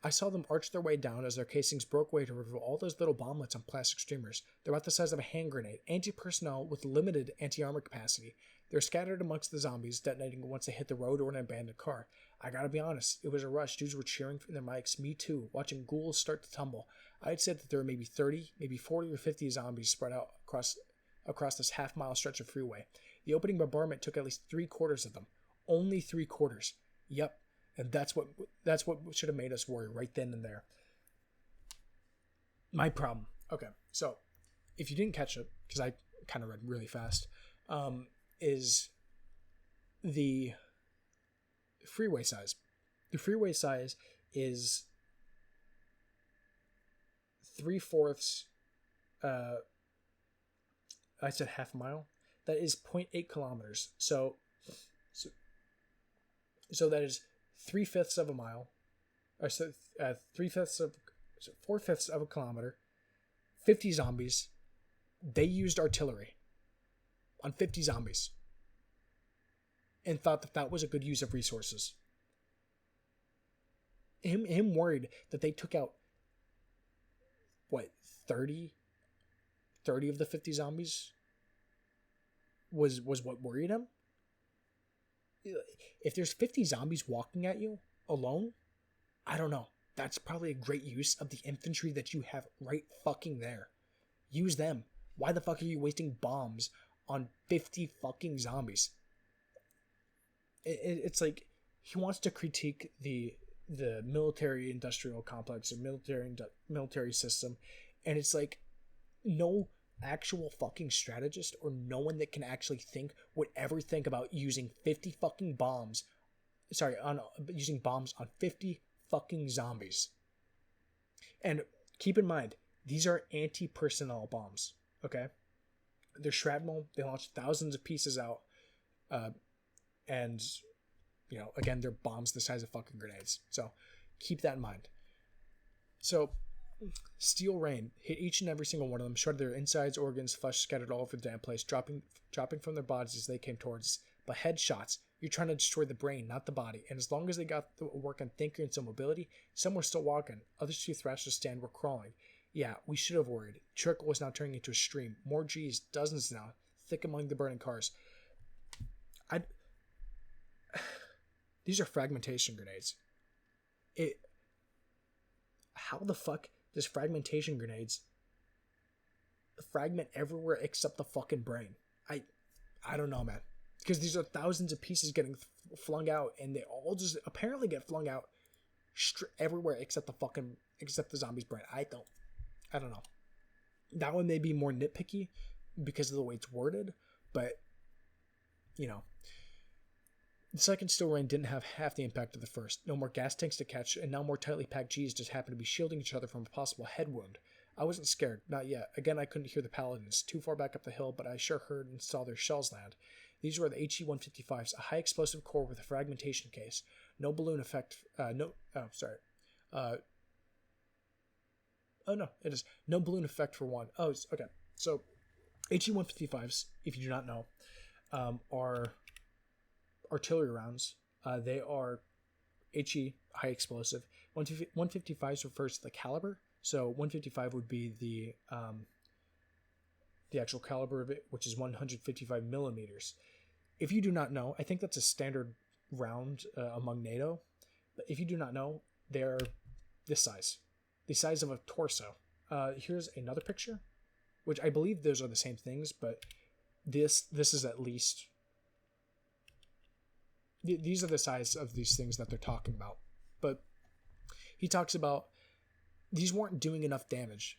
I saw them arch their way down as their casings broke away to reveal all those little bomblets on plastic streamers. They're about the size of a hand grenade, anti-personnel with limited anti-armor capacity. They're scattered amongst the zombies, detonating once they hit the road or an abandoned car. I gotta be honest, it was a rush. Dudes were cheering from their mics, me too, watching ghouls start to tumble. I'd said that there were maybe 30, maybe 40 or 50 zombies spread out across this half-mile stretch of freeway. The opening bombardment took at least 3/4 of them. Only 3/4. Yep. And that's what should have made us worry right then and there. My problem. Okay, so if you didn't catch it, because I kind of read really fast, is the freeway size. The freeway size is 3/4. I said half a mile. That is 0.8 kilometers. So that is 3/5 of a mile, or 4/5 of a kilometer. 50 zombies. They used artillery on 50 zombies and thought that was a good use of resources. Him worried that they took out 30 of the 50 zombies was what worried him. If there's 50 zombies walking at you alone, I don't know. That's probably a great use of the infantry that you have right fucking there. Use them. Why the fuck are you wasting bombs on 50 fucking zombies? It's like he wants to critique the military industrial complex or military system, and it's like no actual fucking strategist or no one that can actually think would ever think about using 50 fucking bombs. Using bombs on 50 fucking zombies. And keep in mind, these are anti-personnel bombs. Okay, they're shrapnel. They launch thousands of pieces out, and again, they're bombs the size of fucking grenades. So keep that in mind. So steel rain hit each and every single one of them, shredded their insides, organs, flesh scattered all over the damn place, dropping from their bodies as they came towards us. But headshots, you're trying to destroy the brain, not the body. And as long as they got the work on thinker and some mobility, some were still walking. Others too thrashed to stand were crawling. Yeah, we should have worried. Trickle was now turning into a stream. More G's, dozens now, thick among the burning cars. These are fragmentation grenades. How the fuck does fragmentation grenades fragment everywhere except the fucking brain? I don't know, man. Because these are thousands of pieces getting flung out, and they all just apparently get flung out everywhere except the zombies' brain. I don't know. That one may be more nitpicky because of the way it's worded, but, you know. The second steel rain didn't have half the impact of the first. No more gas tanks to catch, and now more tightly packed G's just happened to be shielding each other from a possible head wound. I wasn't scared, not yet. Again, I couldn't hear the paladins, too far back up the hill, but I sure heard and saw their shells land. These were the HE-155s, a high explosive core with a fragmentation case. No balloon effect, no balloon effect for one. Oh, okay. So, HE-155s, if you do not know, are artillery rounds. They are HE, high explosive. 155s refers to the caliber. So 155 would be the actual caliber of it, which is 155 millimeters. If you do not know, I think that's a standard round among NATO. But if you do not know, they're this size, the size of a torso. Here's another picture, which I believe those are the same things, but this is at least. These are the size of these things that they're talking about. But he talks about these weren't doing enough damage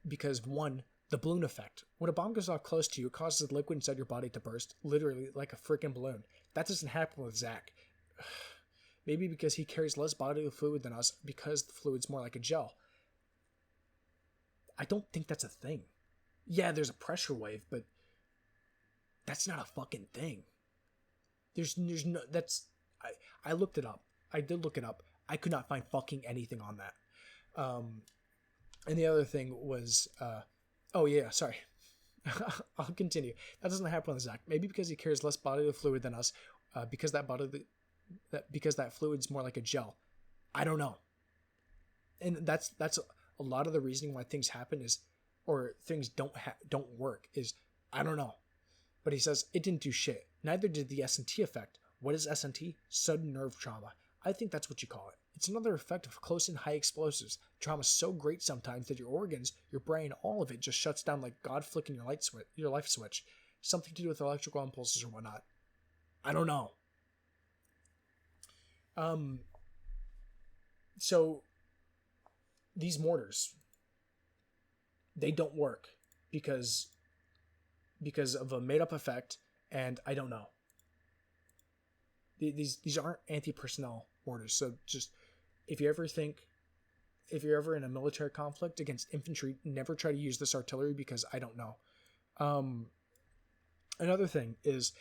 because, one, the balloon effect. When a bomb goes off close to you, it causes the liquid inside your body to burst, literally like a freaking balloon. That doesn't happen with Zach. Maybe because he carries less bodily fluid than us, because the fluid's more like a gel. I don't think that's a thing. Yeah, there's a pressure wave, but that's not a fucking thing. There's no, that's, I looked it up. I did look it up. I could not find fucking anything on that. And the other thing was, sorry. I'll continue. That doesn't happen with Zach. Maybe because he carries less bodily fluid than us, because that fluid's more like a gel. I don't know. And that's a lot of the reasoning why things happen is, or things don't work is, I don't know. But he says it didn't do shit. Neither did the S&T effect. What is S&T? Sudden nerve trauma. I think that's what you call it. It's another effect of close and high explosives. Trauma's so great sometimes that your organs, your brain, all of it just shuts down like God flicking your life switch. Something to do with electrical impulses or whatnot. I don't know. So these mortars, they don't work because of a made up effect, and I don't know. These aren't anti-personnel mortars, so just if you're ever in a military conflict against infantry, never try to use this artillery because I don't know. Another thing is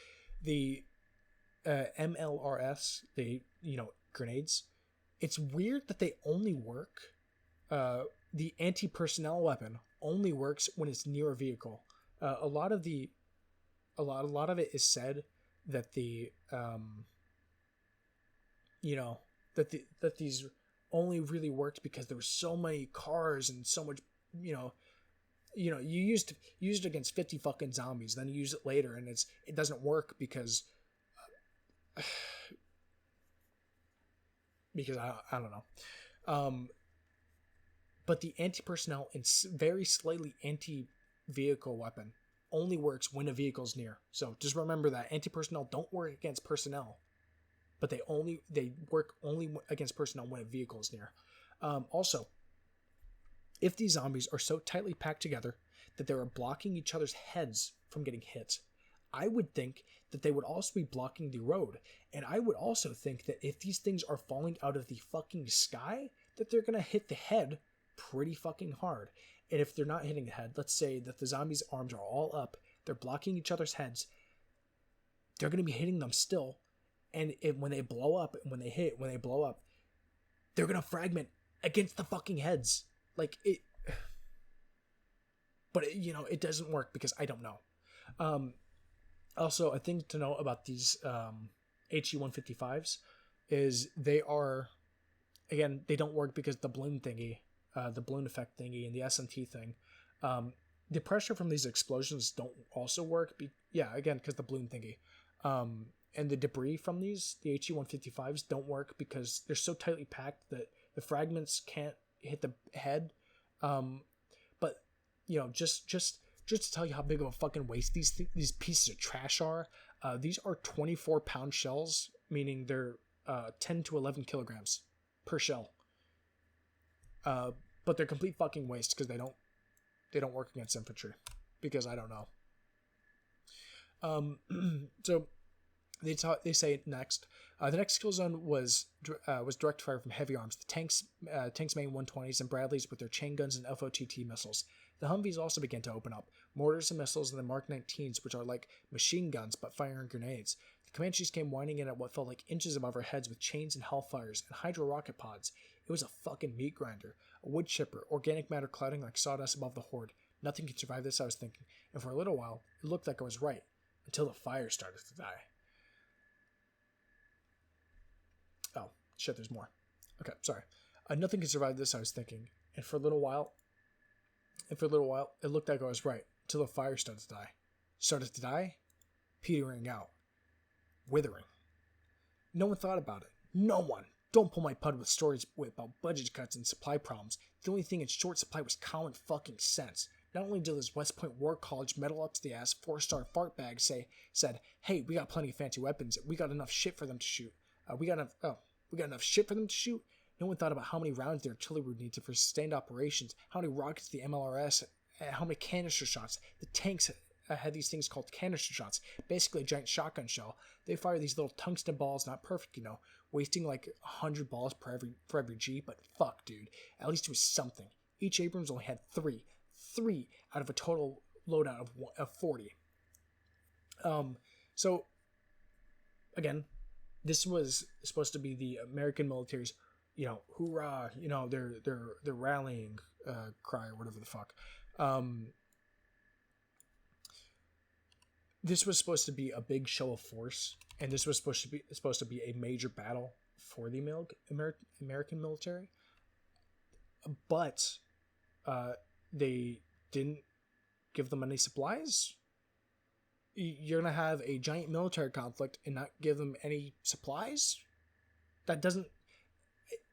the MLRS, grenades. It's weird that they only work. The anti-personnel weapon only works when it's near a vehicle. A lot of it is said that that these only really worked because there were so many cars and so much, you used it against 50 fucking zombies, then you use it later and it doesn't work because I don't know. But the anti-personnel and very slightly anti-vehicle weapon only works when a vehicle's near. So just remember that anti-personnel don't work against personnel, but they work only against personnel when a vehicle is near. Also, if these zombies are so tightly packed together that they are blocking each other's heads from getting hit, I would think that they would also be blocking the road. And I would also think that if these things are falling out of the fucking sky, that they're going to hit the head pretty fucking hard. And if they're not hitting the head, let's say that the zombies' arms are all up, they're blocking each other's heads, they're going to be hitting them still. And when they blow up, they're going to fragment against the fucking heads. Like, it... But, it doesn't work because I don't know. Also, a thing to know about these HE-155s is they are... Again, they don't work because the balloon thingy, the balloon effect thingy, and the S&T thing. The pressure from these explosions don't also work. Again, because the balloon thingy. And the debris from the HE-155s don't work because they're so tightly packed that the fragments can't hit the head. But just to tell you how big of a fucking waste these pieces of trash are. These are 24-pound shells, meaning they're 10 to 11 kilograms per shell. But they're complete fucking waste because they They don't work against infantry, because I don't know. So they say next, the next kill zone was direct fire from heavy arms. The tanks main 120s and Bradleys with their chain guns and FOTT missiles. The Humvees also began to open up. Mortars and missiles and the Mark 19s, which are like machine guns but firing grenades. The Comanches came winding in at what felt like inches above our heads with chains and hellfires and hydro rocket pods. It was a fucking meat grinder, a wood chipper, organic matter clouding like sawdust above the horde. Nothing can survive this, I was thinking, and for a little while, it looked like I was right, until the fire started to die. Oh, shit, there's more. Okay, sorry. Nothing can survive this, I was thinking, and for a little while, it looked like I was right, until the fire started to die. Started to die? Petering out. Withering. No one thought about it. No one. Don't pull my pud with stories about budget cuts and supply problems. The only thing in short supply was common fucking sense. Not only did this West Point War College metal up to the ass 4-star fart bag said, hey, we got plenty of fancy weapons. We got enough shit for them to shoot. We got enough shit for them to shoot? No one thought about how many rounds their artillery would need for sustained operations, how many rockets the MLRS, how many canister shots. The tanks had these things called canister shots, basically a giant shotgun shell. They fire these little tungsten balls, not perfect, wasting like 100 balls for every G, but fuck, dude. At least it was something. Each Abrams only had three out of a total loadout of 40. So, again, this was supposed to be the American military's, hoorah, their rallying cry or whatever the fuck. This was supposed to be a big show of force, and this was supposed to be a major battle for the American military. But they didn't give them any supplies. You're gonna have a giant military conflict and not give them any supplies? That doesn't.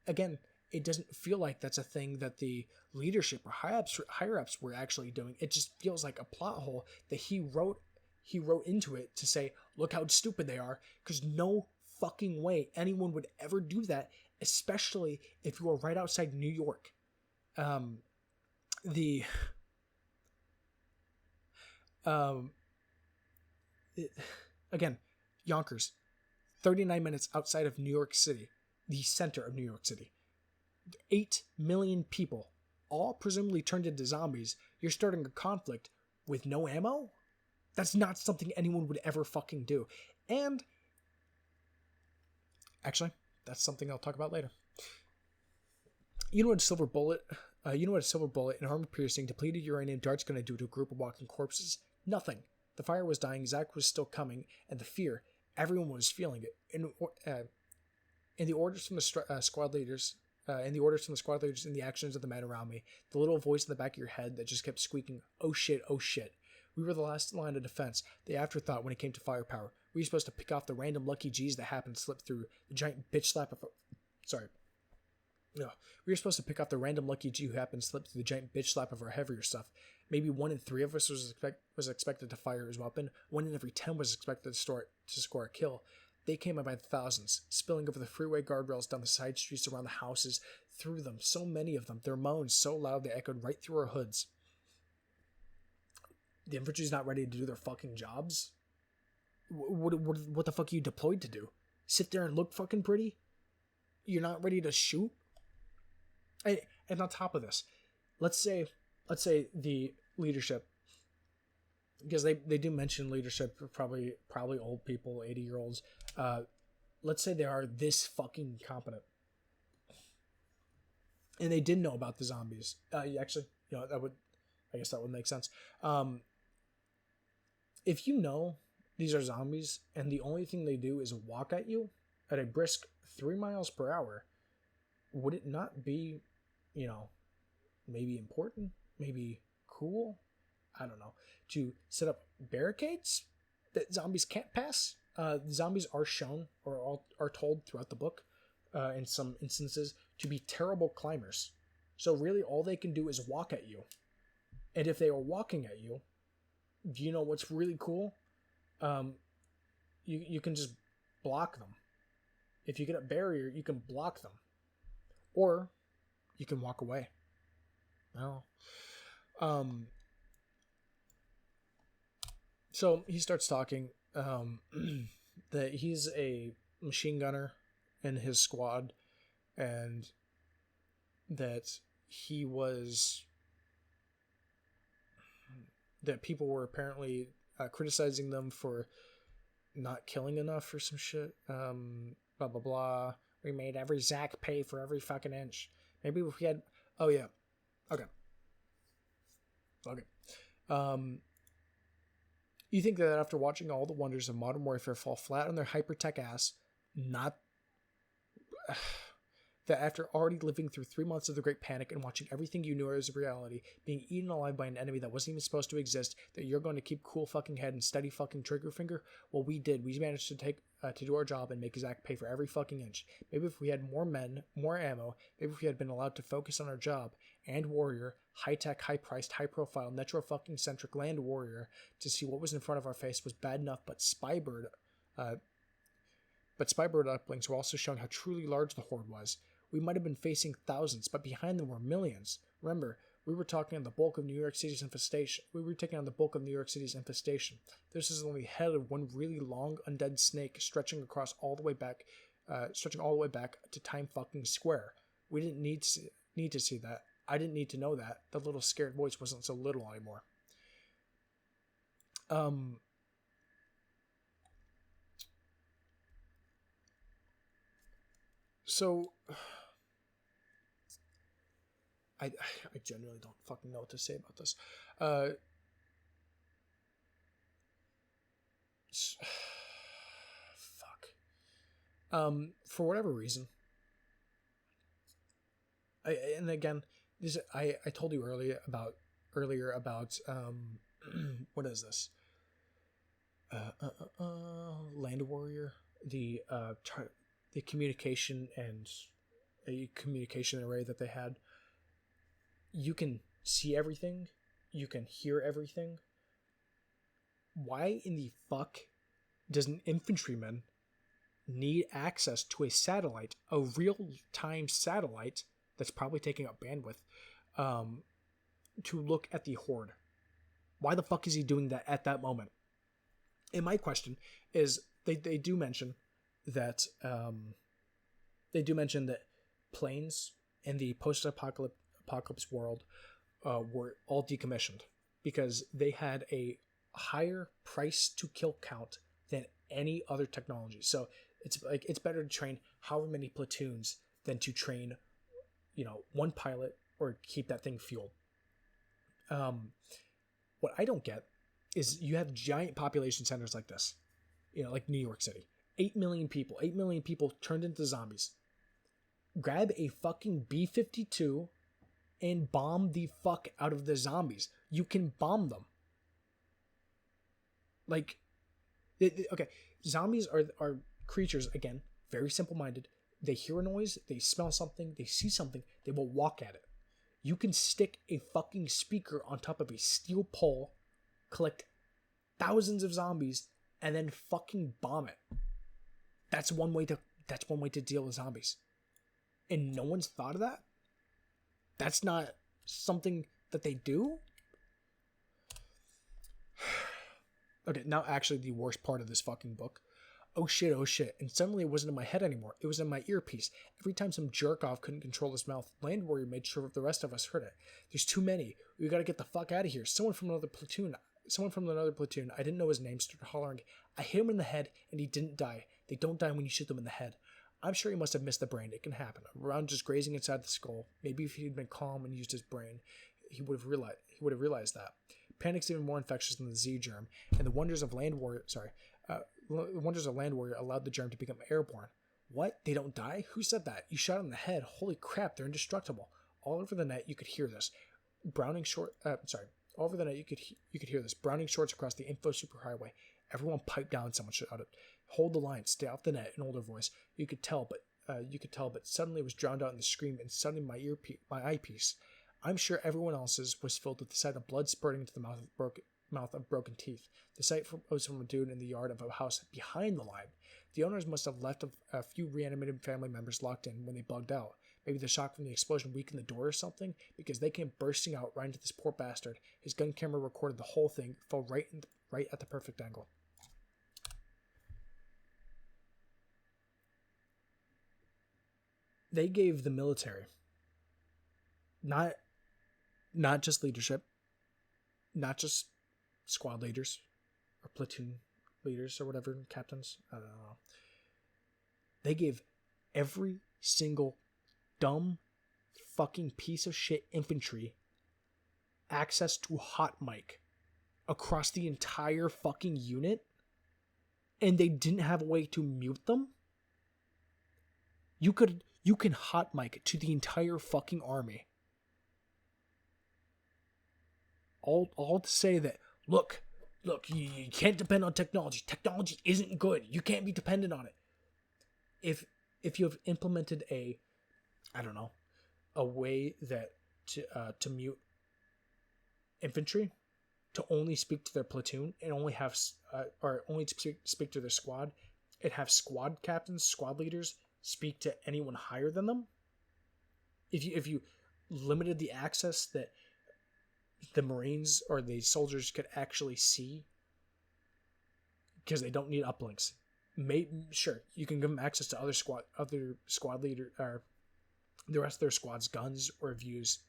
Again, it doesn't feel like that's a thing that the leadership or higher ups were actually doing. It just feels like a plot hole that he wrote into it to say, look how stupid they are, because no fucking way anyone would ever do that, especially if you were right outside New York. Again, Yonkers, 39 minutes outside of New York City, the center of New York City. 8 million people, all presumably turned into zombies. You're starting a conflict with no ammo? That's not something anyone would ever fucking do. And, actually, that's something I'll talk about later. You know what a silver bullet and armor-piercing depleted uranium dart's going to do to a group of walking corpses? Nothing. The fire was dying, Zach was still coming, and the fear, everyone was feeling it. In the orders from the squad leaders, in the actions of the men around me, the little voice in the back of your head that just kept squeaking, oh shit, oh shit. We were the last line of defense, the afterthought when it came to firepower. We were supposed to pick off the random lucky G's that happened to slip through the giant bitch slap of... We were supposed to pick off the random lucky G who happened to slip through the giant bitch slap of our heavier stuff. Maybe 1 in 3 of us was expected to fire his weapon. 1 in every 10 was expected to score a kill. They came by the thousands, spilling over the freeway guardrails, down the side streets, around the houses, through them, so many of them, their moans so loud they echoed right through our hoods. The infantry's not ready to do their fucking jobs? What the fuck are you deployed to do? Sit there and look fucking pretty? You're not ready to shoot? And on top of this, let's say the leadership, because they do mention leadership, probably old people, 80-year-olds. Let's say they are this fucking competent, and they didn't know about the zombies. Actually, that would make sense. If you know these are zombies and the only thing they do is walk at you at a brisk 3 miles per hour, would it not be, maybe important, maybe cool, I don't know, to set up barricades that zombies can't pass? Zombies are shown or are told throughout the book, in some instances, to be terrible climbers. So really all they can do is walk at you. And if they are walking at you, do you know what's really cool? You can just block them. If you get a barrier, you can block them. Or you can walk away. Well, So he starts talking that he's a machine gunner in his squad, and that he was that people were apparently criticizing them for not killing enough or some shit. Blah blah blah. We made every Zach pay for every fucking inch. Maybe if we had. Oh yeah. Okay. You think that after watching all the wonders of modern warfare fall flat on their hypertech ass, not that after already living through 3 months of the Great Panic and watching everything you knew as a reality being eaten alive by an enemy that wasn't even supposed to exist, that you're going to keep cool fucking head and steady fucking trigger finger? Well, we did. We managed to do our job and make Zach pay for every fucking inch. Maybe if we had more men, more ammo, maybe if we had been allowed to focus on our job, and warrior, high-tech, high-priced, high-profile, netro-fucking-centric land warrior to see what was in front of our face was bad enough, but Spybird uplinks were also showing how truly large the horde was. We might have been facing thousands, but behind them were millions. Remember, we were taking on the bulk of New York City's infestation. This is only the head of one really long, undead snake stretching all the way back to Time fucking Square. We didn't need to see that. I didn't need to know that. The little scared voice wasn't so little anymore. So I genuinely don't fucking know what to say about this. Fuck. For whatever reason, I told you earlier about what is this? Land Warrior, the communication and a communication array that they had. You can see everything, you can hear everything. Why in the fuck does an infantryman need access to a satellite, a real-time satellite that's probably taking up bandwidth, to look at the horde? Why the fuck is he doing that at that moment? And my question is, they do mention that planes in the post-apocalypse world were all decommissioned because they had a higher price to kill count than any other technology. So it's better to train however many platoons than to train, one pilot or keep that thing fueled. What I don't get is you have giant population centers like this, like New York City, 8 million people turned into zombies. Grab a fucking B-52 and bomb the fuck out of the zombies. You can bomb them. Okay, zombies are creatures, again, very simple-minded. They hear a noise, they smell something, they see something, they will walk at it. You can stick a fucking speaker on top of a steel pole, collect thousands of zombies, and then fucking bomb it. That's one way to deal with zombies. And no one's thought of that? That's not something that they do? Okay, now actually the worst part of this fucking book. Oh shit. And suddenly it wasn't in my head anymore. It was in my earpiece. Every time some jerk-off couldn't control his mouth, Land Warrior made sure the rest of us heard it. There's too many. We gotta get the fuck out of here. Someone from another platoon, I didn't know his name, started hollering. I hit him in the head and he didn't die. They don't die when you shoot them in the head. I'm sure he must have missed the brain. It can happen. A round just grazing inside the skull. Maybe if he'd been calm and used his brain, he would have realized that. Panic's even more infectious than the Z germ, and the wonders of Land Warrior allowed the germ to become airborne. What? They don't die? Who said that? You shot him in the head. Holy crap, they're indestructible. All over the net, you could hear this. All over the net, you could hear this. Browning shorts across the info superhighway. Everyone pipe down, someone shouted. Hold the line, stay off the net, an older voice. You could tell, but suddenly it was drowned out in the scream, and suddenly my eyepiece. I'm sure everyone else's was filled with the sight of blood spurting into the mouth of broken teeth. The sight was from a dude in the yard of a house behind the line. The owners must have left a few reanimated family members locked in when they bugged out. Maybe the shock from the explosion weakened the door or something, because they came bursting out right into this poor bastard. His gun camera recorded the whole thing, fell right right at the perfect angle. They gave the military not just leadership, not just squad leaders or platoon leaders or whatever, captains, I don't know. They gave every single dumb fucking piece of shit infantry access to hot mic across the entire fucking unit, and they didn't have a way to mute them. You can hot mic to the entire fucking army. All to say that, look, you can't depend on technology. Technology isn't good. You can't be dependent on it. If you have implemented a way that to mute infantry, to only speak to their platoon and only have or only speak to their squad, and have squad captains, squad leaders speak to anyone higher than them. If you limited the access that the Marines or the soldiers could actually see, because they don't need uplinks. Sure, you can give them access to other squad leader or the rest of their squad's guns or views.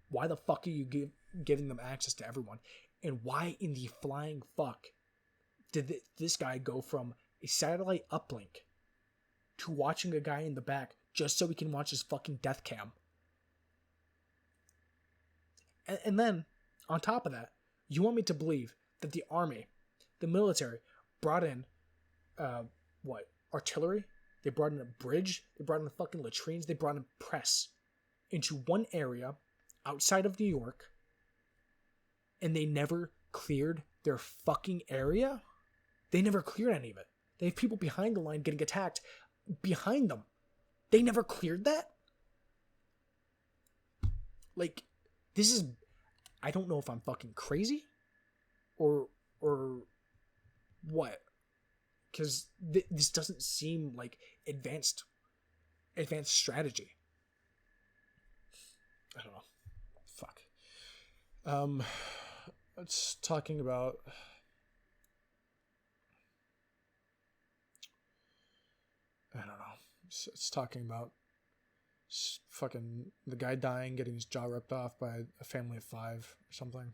Why the fuck are you giving them access to everyone? And why in the flying fuck did this guy go from a satellite uplink to watching a guy in the back just so he can watch his fucking death cam? And then, on top of that, you want me to believe that the army, the military, brought in, artillery? They brought in a bridge. They brought in the fucking latrines. They brought in press into one area outside of New York, and they never cleared their fucking area? They never cleared any of it. They have people behind the line getting attacked behind them. They never cleared that? Like, this is... I don't know if I'm fucking crazy or what. Because this doesn't seem like advanced strategy. I don't know. Fuck. It's talking about... I don't know. It's talking about fucking the guy dying, getting his jaw ripped off by a family of 5 or something.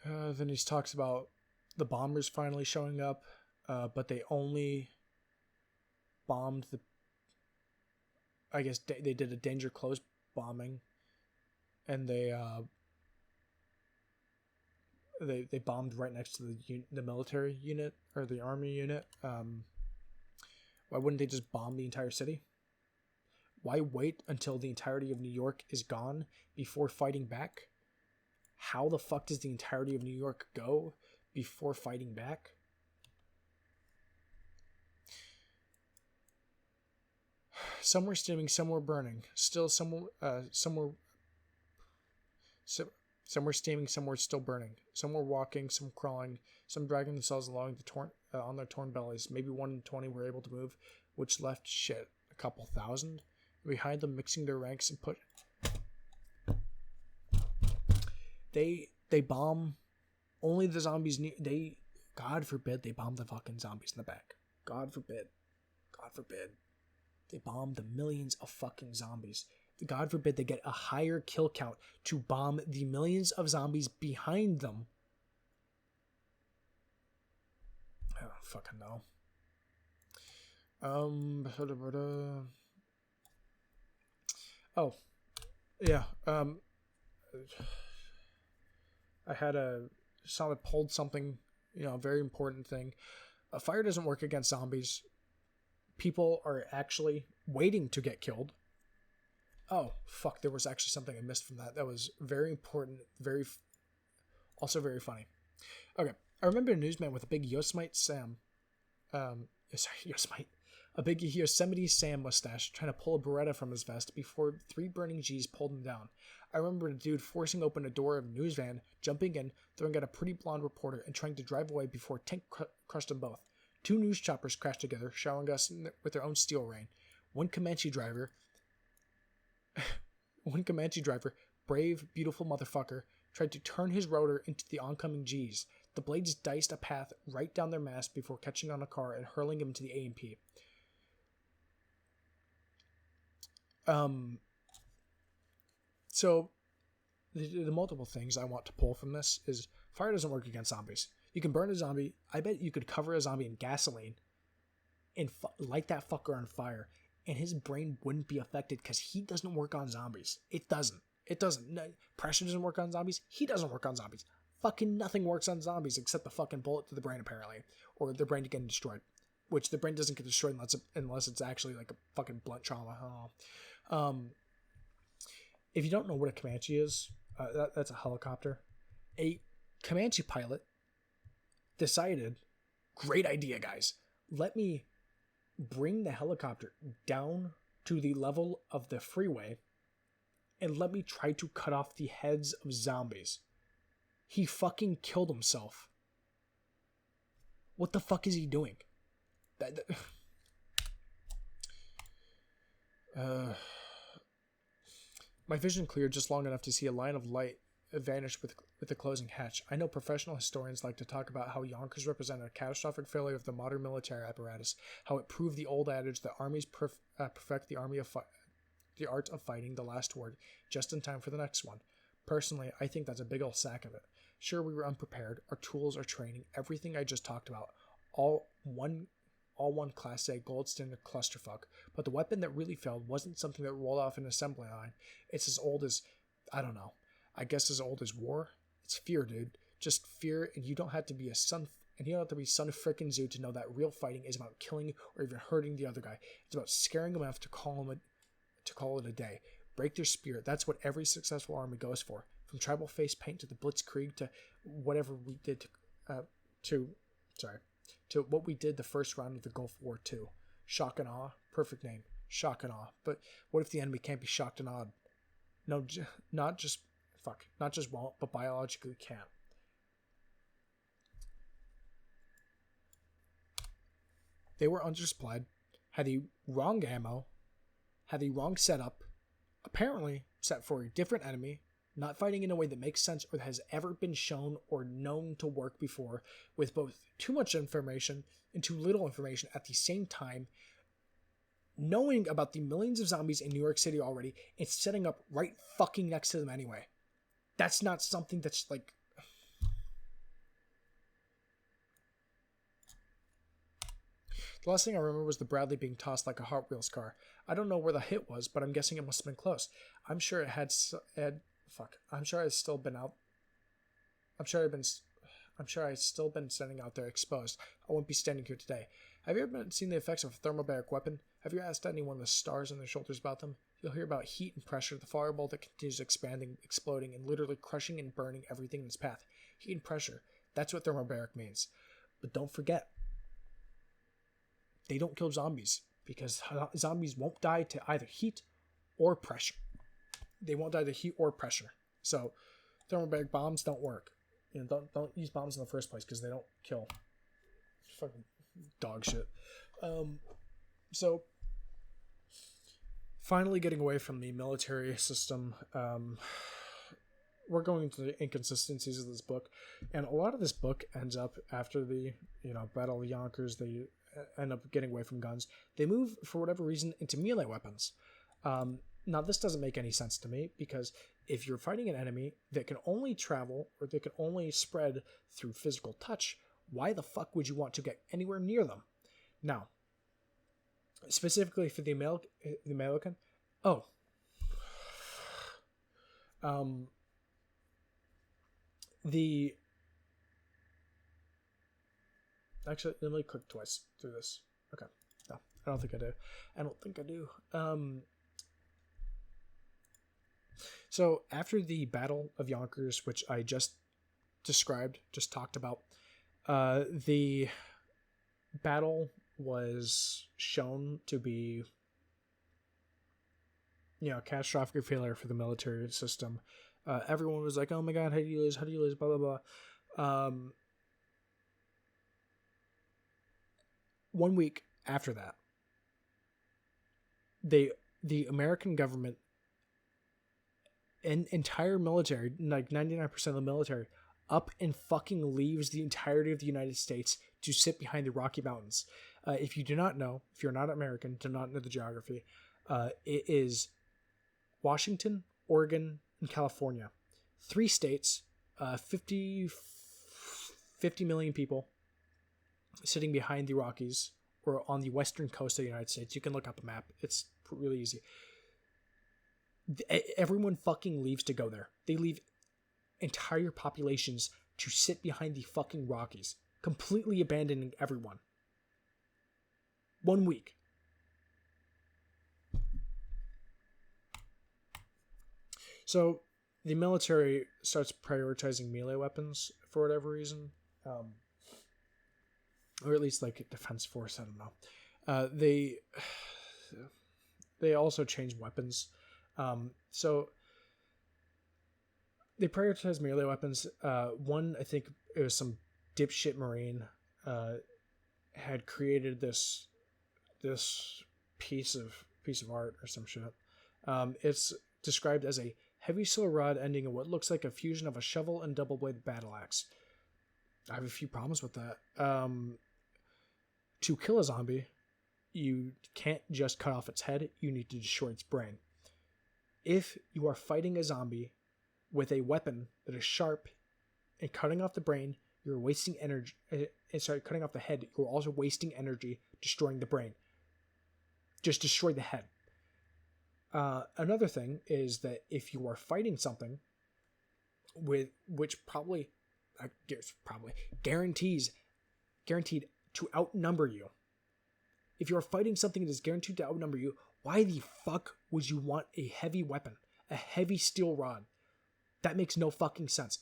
Then he talks about the bombers finally showing up, but they only bombed the... I guess they did a danger close bombing, and they bombed right next to the military unit or the army unit. Why wouldn't they just bomb the entire city? Why wait until the entirety of New York is gone before fighting back? How the fuck does the entirety of New York go before fighting back? Some were steaming, some were burning. Still, some were steaming, some were still burning. Some were walking, some crawling, some dragging themselves along on their torn bellies. Maybe 1 in 20 were able to move, which left a couple thousand behind them, mixing their ranks and put. They bomb only the zombies. God forbid they bomb the fucking zombies in the back. God forbid. They bomb the millions of fucking zombies. God forbid they get a higher kill count to bomb the millions of zombies behind them. I don't fucking know. Oh, yeah. I had someone pulled something, a very important thing. Fire doesn't work against zombies. People are actually waiting to get killed. Oh, fuck, there was actually something I missed from that. That was very important, also very funny. Okay, I remember a newsman with a big Yosemite Sam, a big Yosemite Sam mustache trying to pull a Beretta from his vest before 3 burning G's pulled him down. I remember a dude forcing open a door of a news van, jumping in, throwing out a pretty blonde reporter, and trying to drive away before a tank crushed them both. 2 news choppers crashed together, showering us with their own steel rain. One Comanche driver one Comanche driver, brave, beautiful motherfucker, tried to turn his rotor into the oncoming G's. The blades diced a path right down their mast before catching on a car and hurling him to the A&P. So the multiple things I want to pull from this is fire doesn't work against zombies. You can burn a zombie. I bet you could cover a zombie in gasoline and light that fucker on fire, and his brain wouldn't be affected because he doesn't work on zombies. It doesn't. No, pressure doesn't work on zombies. He doesn't work on zombies. Fucking nothing works on zombies except the fucking bullet to the brain, apparently, or the brain getting destroyed. Which the brain doesn't get destroyed unless it's actually like a fucking blunt trauma. If you don't know what a Comanche is, that's a helicopter. A Comanche pilot decided, great idea, guys. Let me bring the helicopter down to the level of the freeway and let me try to cut off the heads of zombies. He fucking killed himself. What the fuck is he doing? My vision cleared just long enough to see a line of light vanish with the closing hatch. I know professional historians like to talk about how Yonkers represented a catastrophic failure of the modern military apparatus, how it proved the old adage that armies perfect the art of fighting the last word just in time for the next one. Personally, I think that's a big old sack of it. Sure, we were unprepared. Our tools, our training, everything I just talked about, all one Class A gold standard clusterfuck. But the weapon that really failed wasn't something that rolled off an assembly line. It's as old as, I don't know, I guess as old as war. It's fear, dude. Just fear, and you don't have to be son of frickin' Zoo to know that real fighting is about killing or even hurting the other guy. It's about scaring him enough to call it a day. Break their spirit. That's what every successful army goes for. From tribal face paint to the Blitzkrieg to whatever we did to what we did the first round of the Gulf War II. Shock and awe. Perfect name. Shock and awe. But what if the enemy can't be shocked and awed? No, not just won't, but biologically can't. They were undersupplied, had the wrong ammo, had the wrong setup, apparently set for a different enemy, not fighting in a way that makes sense or that has ever been shown or known to work before, with both too much information and too little information at the same time, knowing about the millions of zombies in New York City already, and setting up right fucking next to them anyway. That's not something that's like... The last thing I remember was the Bradley being tossed like a Hot Wheels car. I don't know where the hit was, but I'm guessing it must have been close. I'm sure it had I'm sure I've still been out. I'm sure I've still been standing out there exposed. I wouldn't be standing here today. Have you ever seen the effects of a thermobaric weapon? Have you asked anyone with stars on their shoulders about them? You'll hear about heat and pressure, the fireball that continues expanding, exploding, and literally crushing and burning everything in its path. Heat and pressure. That's what thermobaric means. But don't forget, they don't kill zombies because zombies won't die to either heat or pressure. They won't die to heat or pressure. So thermobaric bombs don't work. Don't use bombs in the first place because they don't kill. Fucking dog shit. So finally getting away from the military system, we're going into the inconsistencies of this book, and a lot of this book ends up after the Battle of Yonkers. They end up getting away from guns. They move for whatever reason into melee weapons. Now this doesn't make any sense to me, because if you're fighting an enemy that can only travel or that can only spread through physical touch, why the fuck would you want to get anywhere near them? Now, specifically for the American, actually, let me click twice through this. Okay, no, I don't think I do. So after the Battle of Yonkers, which I just talked about, the battle was shown to be, a catastrophic failure for the military system. Everyone was like, "Oh my God, how do you lose? Blah blah blah." 1 week after that, the American government an entire military, like 99% of the military, up and fucking leaves the entirety of the United States to sit behind the Rocky Mountains. If you do not know, if you're not American, do not know the geography, it is Washington, Oregon, and California. 3 states, 50 million people sitting behind the Rockies or on the western coast of the United States. You can look up a map. It's really easy. Everyone fucking leaves to go there. They leave entire populations to sit behind the fucking Rockies, completely abandoning everyone. 1 week. So the military starts prioritizing melee weapons for whatever reason, or at least like defense force. I don't know. They also change weapons. So they prioritize melee weapons. One, I think it was some dipshit Marine had created this piece of art or some shit. It's described as a heavy steel rod ending in what looks like a fusion of a shovel and double-bladed battle axe. I have a few problems with that. To kill a zombie, you can't just cut off its head, you need to destroy its brain. If you are fighting a zombie with a weapon that is sharp and cutting off the brain, you're wasting energy. Cutting off the head, you're also wasting energy destroying the brain. Just destroy the head. Another thing is that if you are fighting something which guaranteed to outnumber you. If you are fighting something that is guaranteed to outnumber you, why the fuck would you want a heavy weapon, a heavy steel rod? That makes no fucking sense.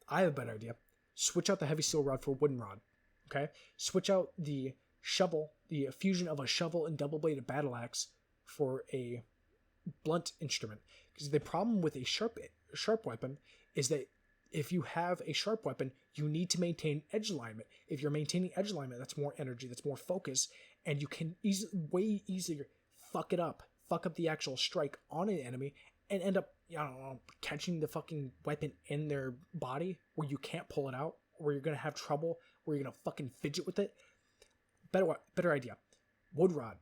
I have a better idea. Switch out the heavy steel rod for a wooden rod. Okay? Switch out the shovel, the fusion of a shovel and double-bladed battle axe for a blunt instrument. Because the problem with a sharp weapon is that if you have a sharp weapon, you need to maintain edge alignment. If you're maintaining edge alignment, that's more energy, that's more focus, and you can way easier fuck up the actual strike on an enemy and end up, I don't know, catching the fucking weapon in their body where you can't pull it out, where you're going to have trouble, where you're going to fucking fidget with it. Better idea. Wood rod.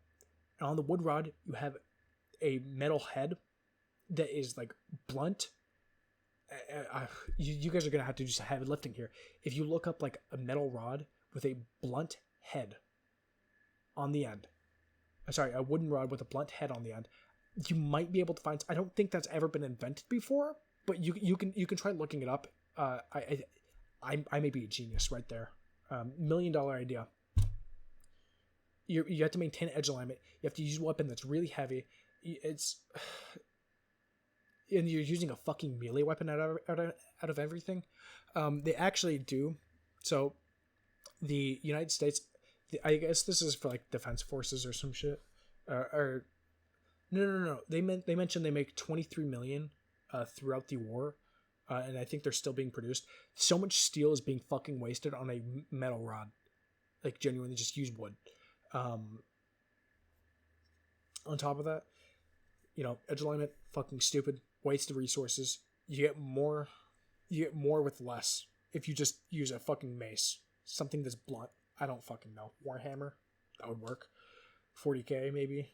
And on the wood rod, you have a metal head that is like blunt. You guys are going to have to do some heavy lifting here. If you look up like a metal rod with a blunt head on the end, a wooden rod with a blunt head on the end, you might be able to find. I don't think that's ever been invented before, but you can try looking it up. I may be a genius right there. $1 million idea. You have to maintain edge alignment. You have to use a weapon that's really heavy. And you're using a fucking melee weapon out of everything. They actually do. So the United States, I guess this is for like defense forces or some shit. No. They mentioned they make 23 million throughout the war, and I think they're still being produced. So much steel is being fucking wasted on a metal rod. Like genuinely, just use wood. On top of that, edge alignment, fucking stupid, waste of resources. You get more with less if you just use a fucking mace, something that's blunt. I don't fucking know. Warhammer, that would work. 40k maybe.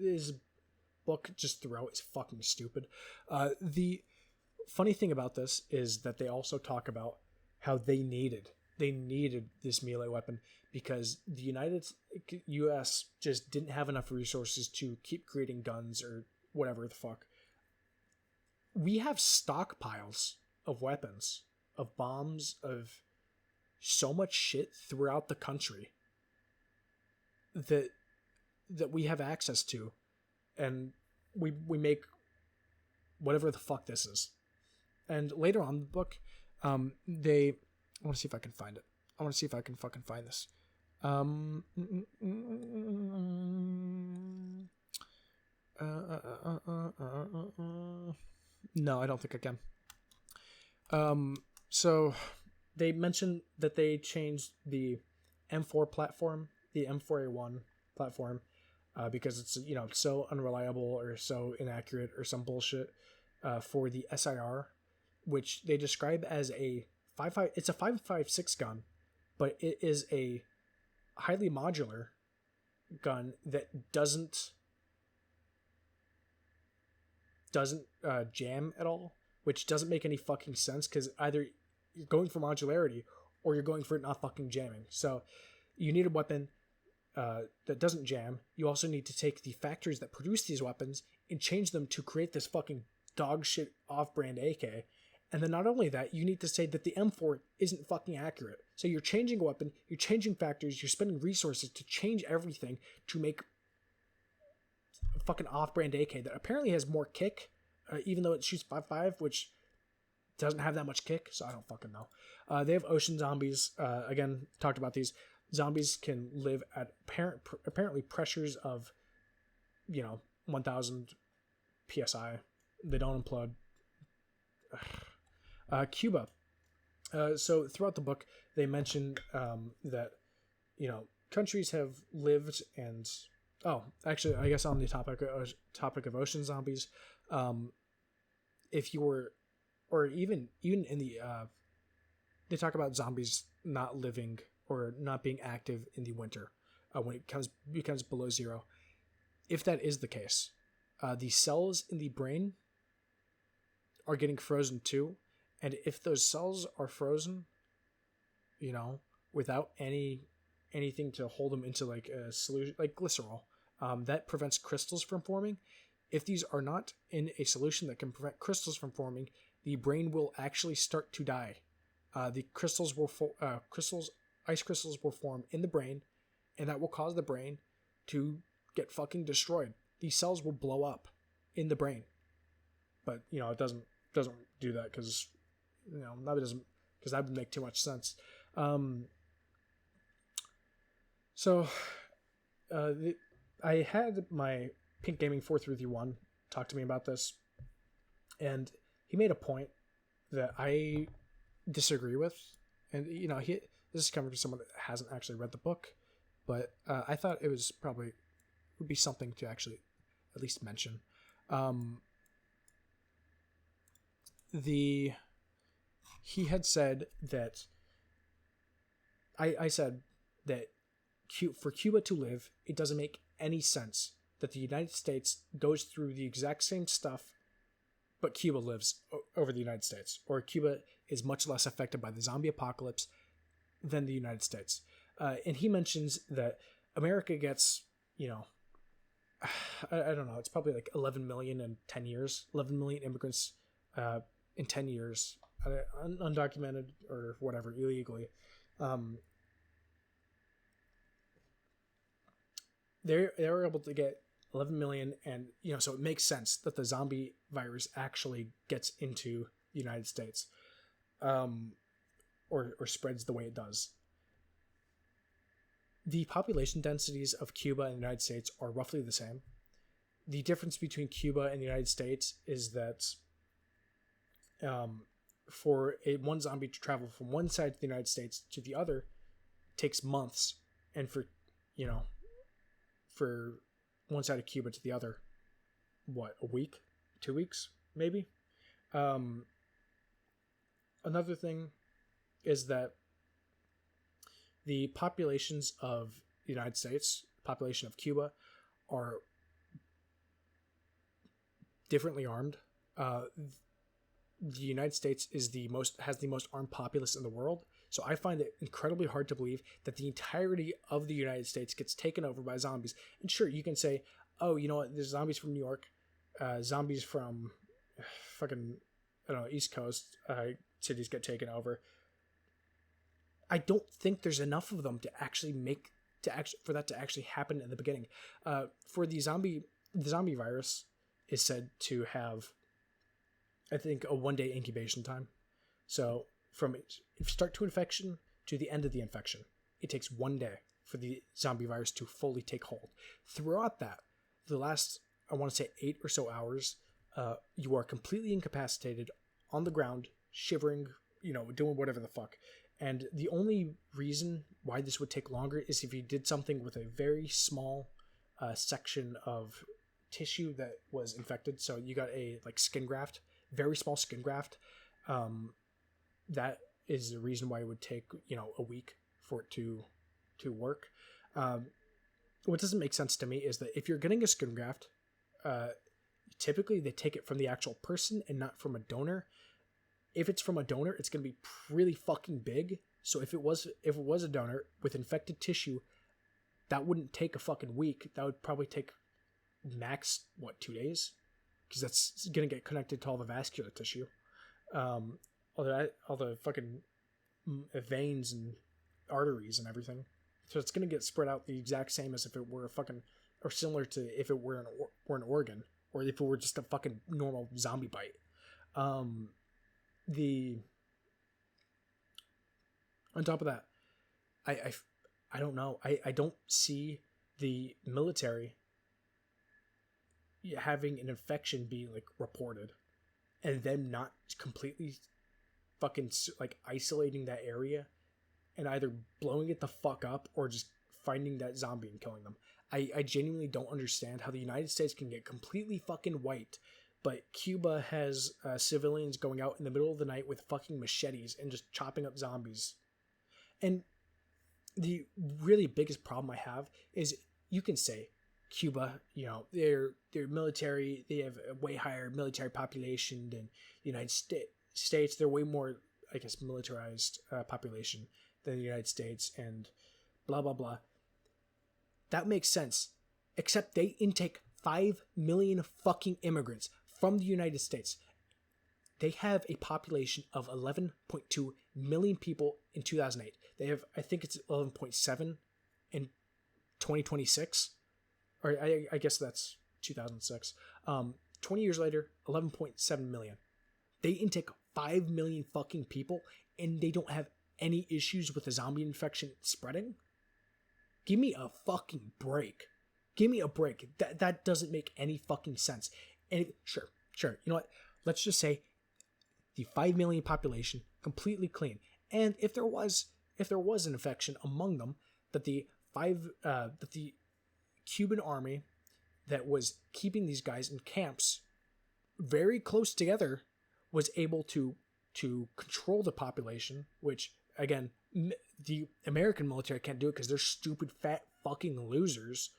This book just throughout is fucking stupid. The funny thing about this is that they also talk about how they needed this melee weapon because the U.S. just didn't have enough resources to keep creating guns or whatever the fuck. We have stockpiles of weapons, of bombs, of so much shit throughout the country that we have access to, and we make whatever the fuck this is. And later on in the book, I want to see if I can find it. I want to see if I can fucking find this. No, I don't think I can. So they mentioned that they changed the M4 platform, the M4A1 platform, because it's, you know, so unreliable or so inaccurate or some bullshit, for the SIR, which they describe as a 5.5. It's a 5.56 gun, but it is a highly modular gun that doesn't jam at all, which doesn't make any fucking sense, because either you're going for modularity or you're going for it not fucking jamming. So you need a weapon that doesn't jam. You also need to take the factories that produce these weapons and change them to create this fucking dog shit off-brand AK. And then not only that, you need to say that the M4 isn't fucking accurate. So you're changing a weapon, you're changing factories, you're spending resources to change everything to make a fucking off-brand AK that apparently has more kick, even though it shoots 5.5, which doesn't have that much kick, so I don't fucking know. They have ocean zombies. Again, talked about these. Zombies can live at apparently pressures of, 1,000 psi. They don't implode. Cuba. So throughout the book, they mention that, countries have lived and... Oh, actually, I guess on the topic of ocean zombies, if you were... Or even in the... they talk about zombies not living or not being active in the winter when it becomes below zero. If that is the case, the cells in the brain are getting frozen too. And if those cells are frozen, without anything to hold them into like a solution, like glycerol, that prevents crystals from forming. If these are not in a solution that can prevent crystals from forming, the brain will actually start to die. The crystals will ice crystals will form in the brain, and that will cause the brain to get fucking destroyed. These cells will blow up in the brain, but it doesn't do that because because that would make too much sense. I had my Pinkgaming4331 talk to me about this, and he made a point that I disagree with, and this is coming from someone that hasn't actually read the book, but I thought it would be something to actually at least mention. He had said that I said that for Cuba to live, it doesn't make any sense that the United States goes through the exact same stuff, but Cuba lives over the United States, or Cuba is much less affected by the zombie apocalypse than the United States. And he mentions that America gets, I don't know, it's probably like 11 million in 10 years, 11 million immigrants in 10 years, undocumented or whatever, illegally. They're able to get 11 million, and so it makes sense that the zombie virus actually gets into the United States, or spreads the way it does. The population densities of Cuba and the United States are roughly the same. The difference between Cuba and the United States is that for one zombie to travel from one side of the United States to the other takes months, and for one side of Cuba to the other, a week, 2 weeks, maybe. Another thing is that the populations of the United States, population of Cuba, are differently armed. The United States has the most armed populace in the world. So I find it incredibly hard to believe that the entirety of the United States gets taken over by zombies. And sure, you can say, oh, you know what, there's zombies from New York, zombies from fucking, I don't know, East Coast cities get taken over. I don't think there's enough of them for that to actually happen in the beginning. For the zombie virus is said to have, I think, a 1-day incubation time. So from start to infection to the end of the infection, it takes 1 day for the zombie virus to fully take hold. Throughout that, the last, I want to say 8 or so hours, you are completely incapacitated on the ground, shivering, doing whatever the fuck. And the only reason why this would take longer is if you did something with a very small section of tissue that was infected. So you got a like skin graft, very small skin graft. That is the reason why it would take, you know, a week for it to work. What doesn't make sense to me is that if you're getting a skin graft, typically they take it from the actual person and not from a donor. If it's from a donor, it's going to be really fucking big. So if it was a donor with infected tissue, that wouldn't take a fucking week. That would probably take max 2 days, because that's going to get connected to all the vascular tissue, all the fucking veins and arteries and everything. So it's going to get spread out the exact same as if it were a fucking, or similar to if it were an organ, or if it were just a fucking normal zombie bite. On top of that, I don't know. I don't see the military having an infection being like reported, and them not completely fucking like isolating that area and either blowing it the fuck up or just finding that zombie and killing them. I genuinely don't understand how the United States can get completely fucking wiped, but Cuba has civilians going out in the middle of the night with fucking machetes and just chopping up zombies. And the really biggest problem I have is, you can say Cuba, you know, their military, they have a way higher military population than the United States. They're way more, I guess, militarized population than the United States, and blah, blah, blah. That makes sense, except they intake 5 million fucking immigrants from the United States. They have a population of 11.2 million people in 2008. They have, I think it's 11.7 in 2026. Or I guess that's 2006. 20 years later, 11.7 million. They intake 5 million fucking people, and they don't have any issues with the zombie infection spreading? Give me a fucking break. Give me a break. That doesn't make any fucking sense. And sure. You know what? Let's just say the 5 million population completely clean. And if there was an infection among them, that the Cuban army that was keeping these guys in camps very close together was able to control the population, which, again, the American military can't do it because they're stupid, fat fucking losers.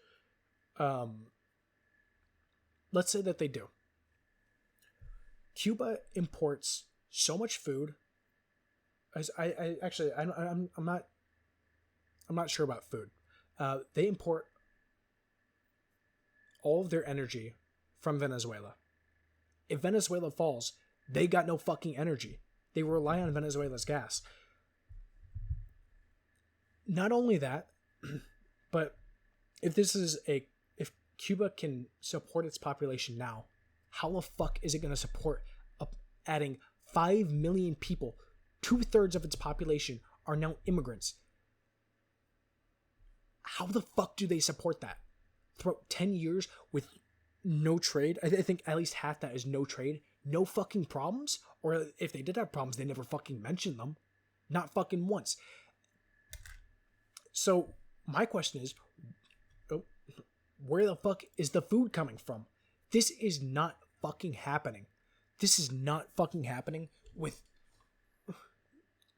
Let's say that they do. Cuba imports so much food. I'm not sure about food. They import all of their energy from Venezuela. If Venezuela falls, they got no fucking energy. They rely on Venezuela's gas. Not only that, but if Cuba can support its population now, how the fuck is it going to support adding 5 million people? 2/3 of its population are now immigrants. How the fuck do they support that? Throughout 10 years with no trade? I think at least half that is no trade. No fucking problems? Or if they did have problems, they never fucking mentioned them. Not fucking once. So my question is, where the fuck is the food coming from? This is not fucking happening. This is not fucking happening with...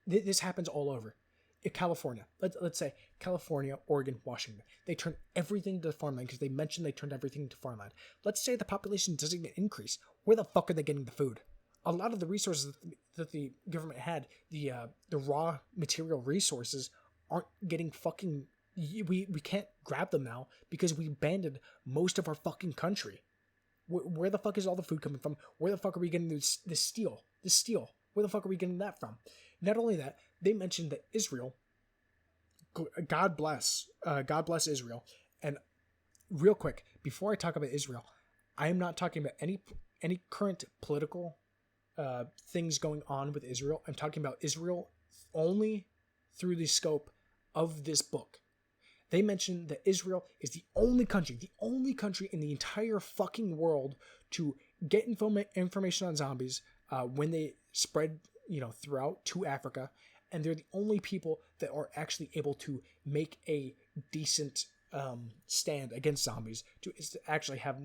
This happens all over. In California, let's say California, Oregon, Washington, they turn everything to farmland because they mentioned they turned everything to farmland. Let's say the population doesn't increase. Where the fuck are they getting the food? A lot of the resources that the government had, the raw material resources, aren't getting fucking... We can't grab them now because we abandoned most of our fucking country. Where the fuck is all the food coming from? Where the fuck are we getting this steel? This steel. Where the fuck are we getting that from? Not only that, they mentioned that Israel, God bless Israel. And real quick, before I talk about Israel, I am not talking about any current political things going on with Israel. I'm talking about Israel only through the scope of this book. They mentioned that Israel is the only country in the entire fucking world to get information on zombies when they spread, throughout to Africa, and they're the only people that are actually able to make a decent stand against zombies is to actually have,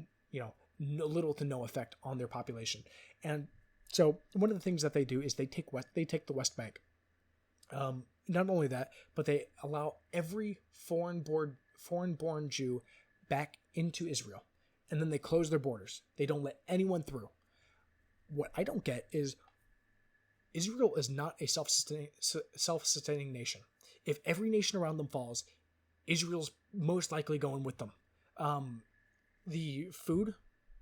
little to no effect on their population. And so one of the things that they do is they take the West Bank. Not only that, but they allow every foreign-born Jew back into Israel, and then they close their borders. They don't let anyone through. What I don't get is Israel is not a self-sustaining nation. If every nation around them falls, Israel's most likely going with them. The food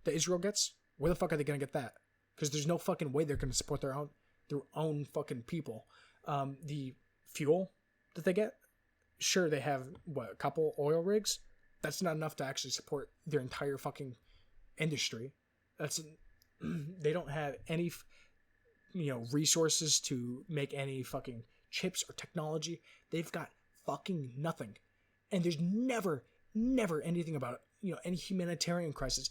that Israel gets, where the fuck are they going to get that? Because there's no fucking way they're going to support their own fucking people. The fuel that they get, sure, they have a couple oil rigs. That's not enough to actually support their entire fucking industry. They don't have any resources to make any fucking chips or technology. They've got fucking nothing. And there's never anything about any humanitarian crisis.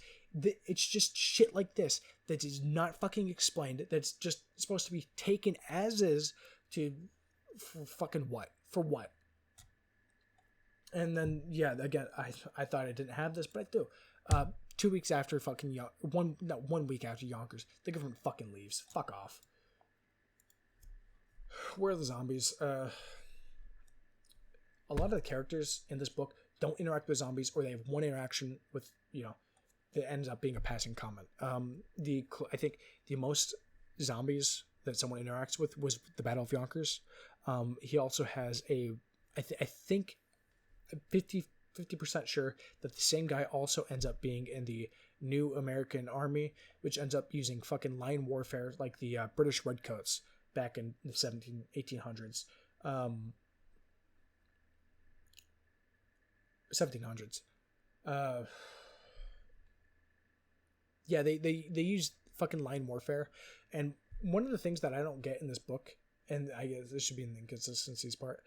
It's just shit like this that is not fucking explained. That's just supposed to be taken as is for fucking what? For what? And then, yeah, again, I thought I didn't have this, but I do. 2 weeks after fucking 1 week after Yonkers, the government fucking leaves. Fuck off. Where are the zombies? A lot of the characters in this book don't interact with zombies, or they have one interaction with, that ends up being a passing comment. I think the most zombies that someone interacts with was the Battle of Yonkers. He also has I think 50% sure that the same guy also ends up being in the New American Army, which ends up using fucking line warfare like the British Redcoats back in the 1800s. 1700s. Yeah, they use fucking line warfare. And one of the things that I don't get in this book, and I guess this should be in the inconsistencies part,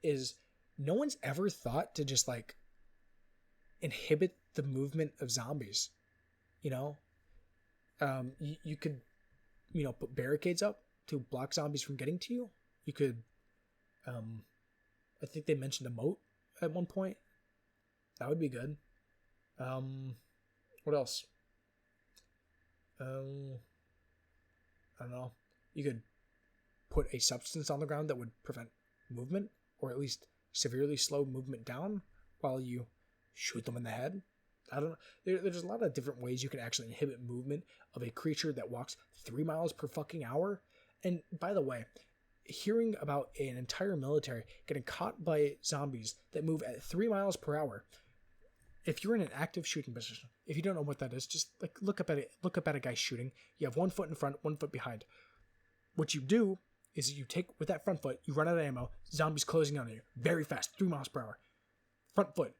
is no one's ever thought to just like inhibit the movement of zombies. You could, put barricades up to block zombies from getting to you. You could, I think they mentioned a moat at one point. That would be good. What else? I don't know. You could put a substance on the ground that would prevent movement, or at least severely slow movement down while you shoot them in the head. I don't know. There's a lot of different ways you can actually inhibit movement of a creature that walks 3 miles per fucking hour. And by the way, hearing about an entire military getting caught by zombies that move at 3 miles per hour, if you're in an active shooting position, if you don't know what that is, just like look up at a guy shooting. You have 1 foot in front, 1 foot behind. What you do is you take, with that front foot, you run out of ammo, zombies closing on you very fast, 3 miles per hour. Front foot,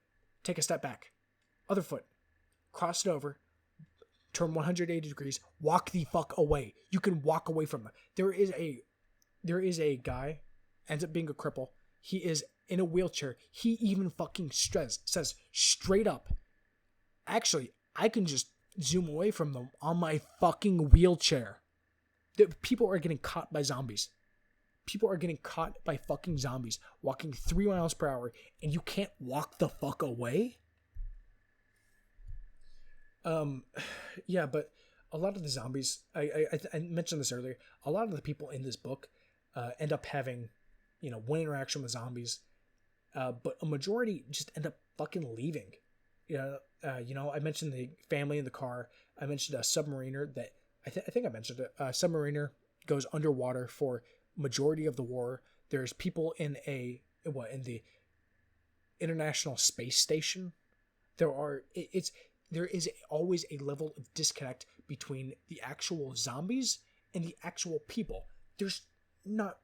take a step back. Other foot, cross it over, turn 180 degrees, walk the fuck away. You can walk away from them. There is a guy, ends up being a cripple. He is in a wheelchair. He even fucking says straight up, actually, I can just zoom away from them on my fucking wheelchair. People are getting caught by zombies. People are getting caught by fucking zombies walking 3 miles per hour, and you can't walk the fuck away? Yeah, but a lot of the zombies, I mentioned this earlier, a lot of the people in this book end up having, one interaction with zombies, but a majority just end up fucking leaving. I mentioned the family in the car. I mentioned a submariner that, I think I mentioned it. A submariner goes underwater for majority of the war. There's people in the International Space Station. There is always a level of disconnect between the actual zombies and the actual people. There's not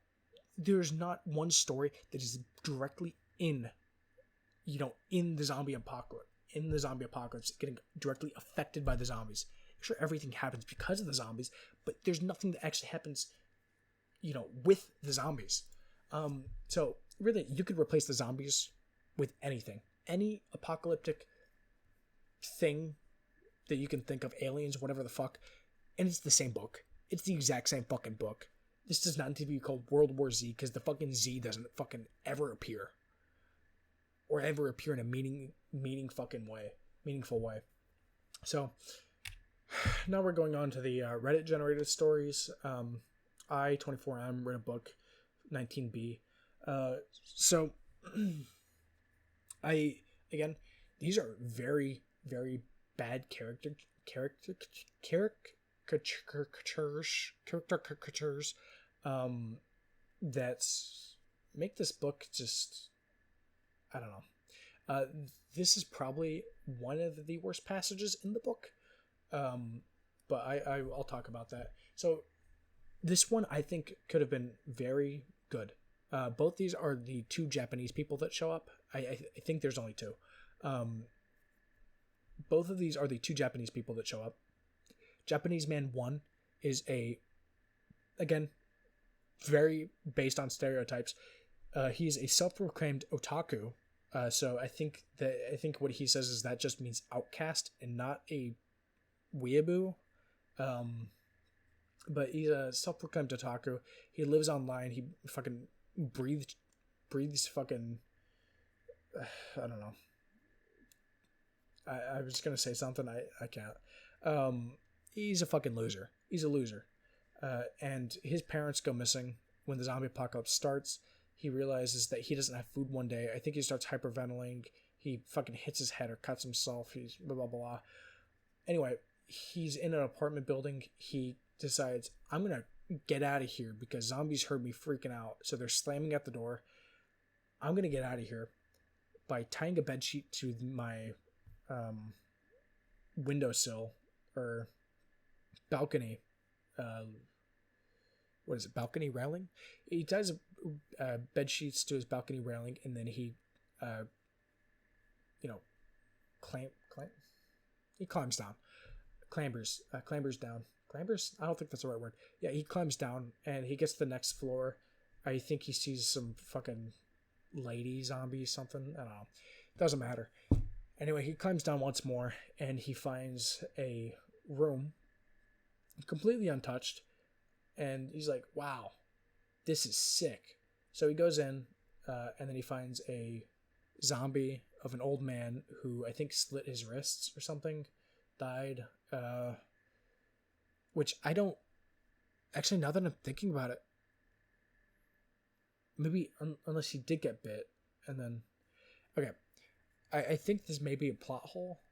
one story that is directly in the zombie apocalypse, getting directly affected by the zombies. Sure, everything happens because of the zombies, but there's nothing that actually happens, with the zombies. So really, you could replace the zombies with anything, any apocalyptic thing that you can think of, aliens, whatever the fuck, and it's the same book. It's the exact same fucking book. This does not need to be called World War Z because the fucking Z doesn't fucking ever appear. or ever appear in a meaningful way. So now we're going on to the Reddit generated stories. I24M read a book, 19B. So these are very, very bad caricatures that make this book just, I don't know. This is probably one of the worst passages in the book, but I'll talk about that. So this one I think could have been very good. Both these are the two Japanese people that show up. I think there's only two. Both of these are the two Japanese people that show up. Japanese Man 1 is again, very based on stereotypes. He's a self-proclaimed otaku. So I think what he says is that just means outcast and not a weeaboo. But he's a self-proclaimed otaku. He lives online. He fucking breathes fucking, I don't know. I was gonna say something. I can't. He's a fucking loser. He's a loser. And his parents go missing when the zombie apocalypse starts. He realizes that he doesn't have food one day. I think he starts hyperventilating. He fucking hits his head or cuts himself. He's blah, blah, blah. Anyway, he's in an apartment building. He decides, I'm going to get out of here because zombies heard me freaking out. So they're slamming at the door. I'm going to get out of here by tying a bedsheet to my windowsill or balcony. What is it? Balcony railing? He ties bed sheets to his balcony railing, and then he, he climbs down, clambers down. Clambers? I don't think that's the right word. Yeah, he climbs down, and he gets to the next floor. I think he sees some fucking lady zombie something. I don't know. Doesn't matter. Anyway, he climbs down once more, and he finds a room completely untouched. And he's like, wow, this is sick. So he goes in, and then he finds a zombie of an old man who I think slit his wrists or something, died. Which I don't... Actually, now that I'm thinking about it, maybe unless he did get bit, and then... Okay, I think this may be a plot hole.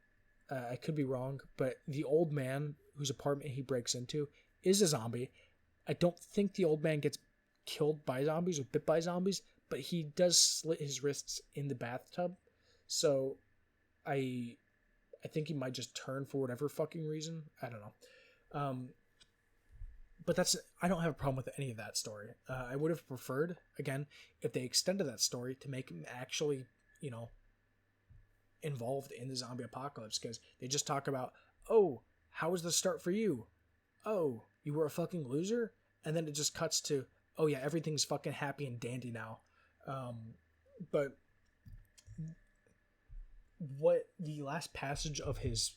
I could be wrong, but the old man whose apartment he breaks into is a zombie. I don't think the old man gets killed by zombies or bit by zombies, but he does slit his wrists in the bathtub. So I think he might just turn for whatever fucking reason. I don't know. But I don't have a problem with any of that story. I would have preferred, again, if they extended that story to make him actually, involved in the zombie apocalypse, because they just talk about, oh, how was the start for you? Oh, you were a fucking loser? And then it just cuts to, oh yeah, everything's fucking happy and dandy now. But what the last passage of his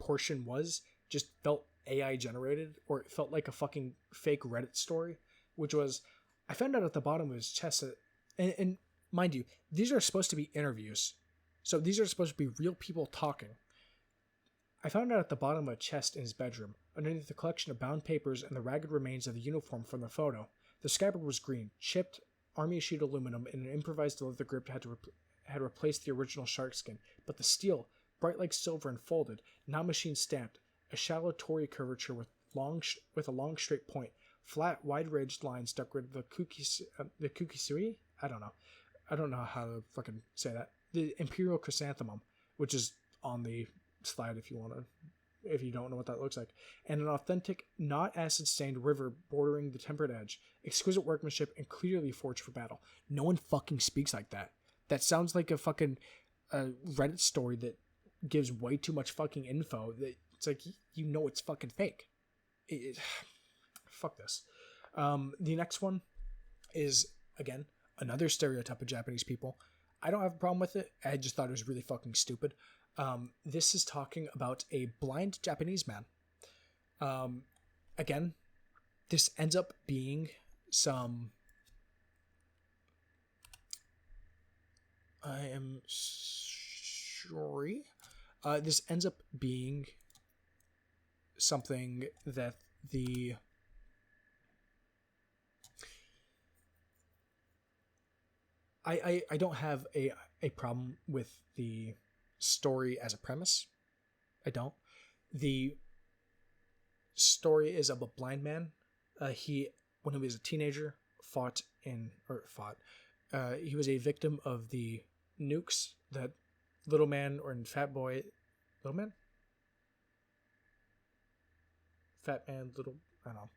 portion was just felt AI generated, or it felt like a fucking fake Reddit story, which was, I found out at the bottom of his chest that, and mind you, these are supposed to be interviews. So these are supposed to be real people talking. I found out at the bottom of a chest in his bedroom, underneath the collection of bound papers and the ragged remains of the uniform from the photo. The scabbard was green, chipped army sheet aluminum, and an improvised leather grip had replaced the original shark skin. But the steel, bright like silver and folded, now machine stamped, a shallow Tory curvature with a long straight point, flat, wide-ridged lines decorated the kukisui? I don't know how to fucking say that. The imperial chrysanthemum, which is on the slide if you don't know what that looks like, and an authentic, not acid-stained river bordering the tempered edge, exquisite workmanship and clearly forged for battle. No one fucking speaks like that. That sounds like a fucking Reddit story that gives way too much fucking info. That it's like, it's fucking fake. Fuck this. The next one is, again, another stereotype of Japanese people. I don't have a problem with it. I just thought it was really fucking stupid. This is talking about a blind Japanese man. Again, this ends up being some... am sorry. This ends up being something that I don't have a problem with the story as a premise. I don't. The story is of a blind man. He, when he was a teenager, he was a victim of the nukes that Little Man or Fat Boy, Little Man? Fat Man, Little, I don't know.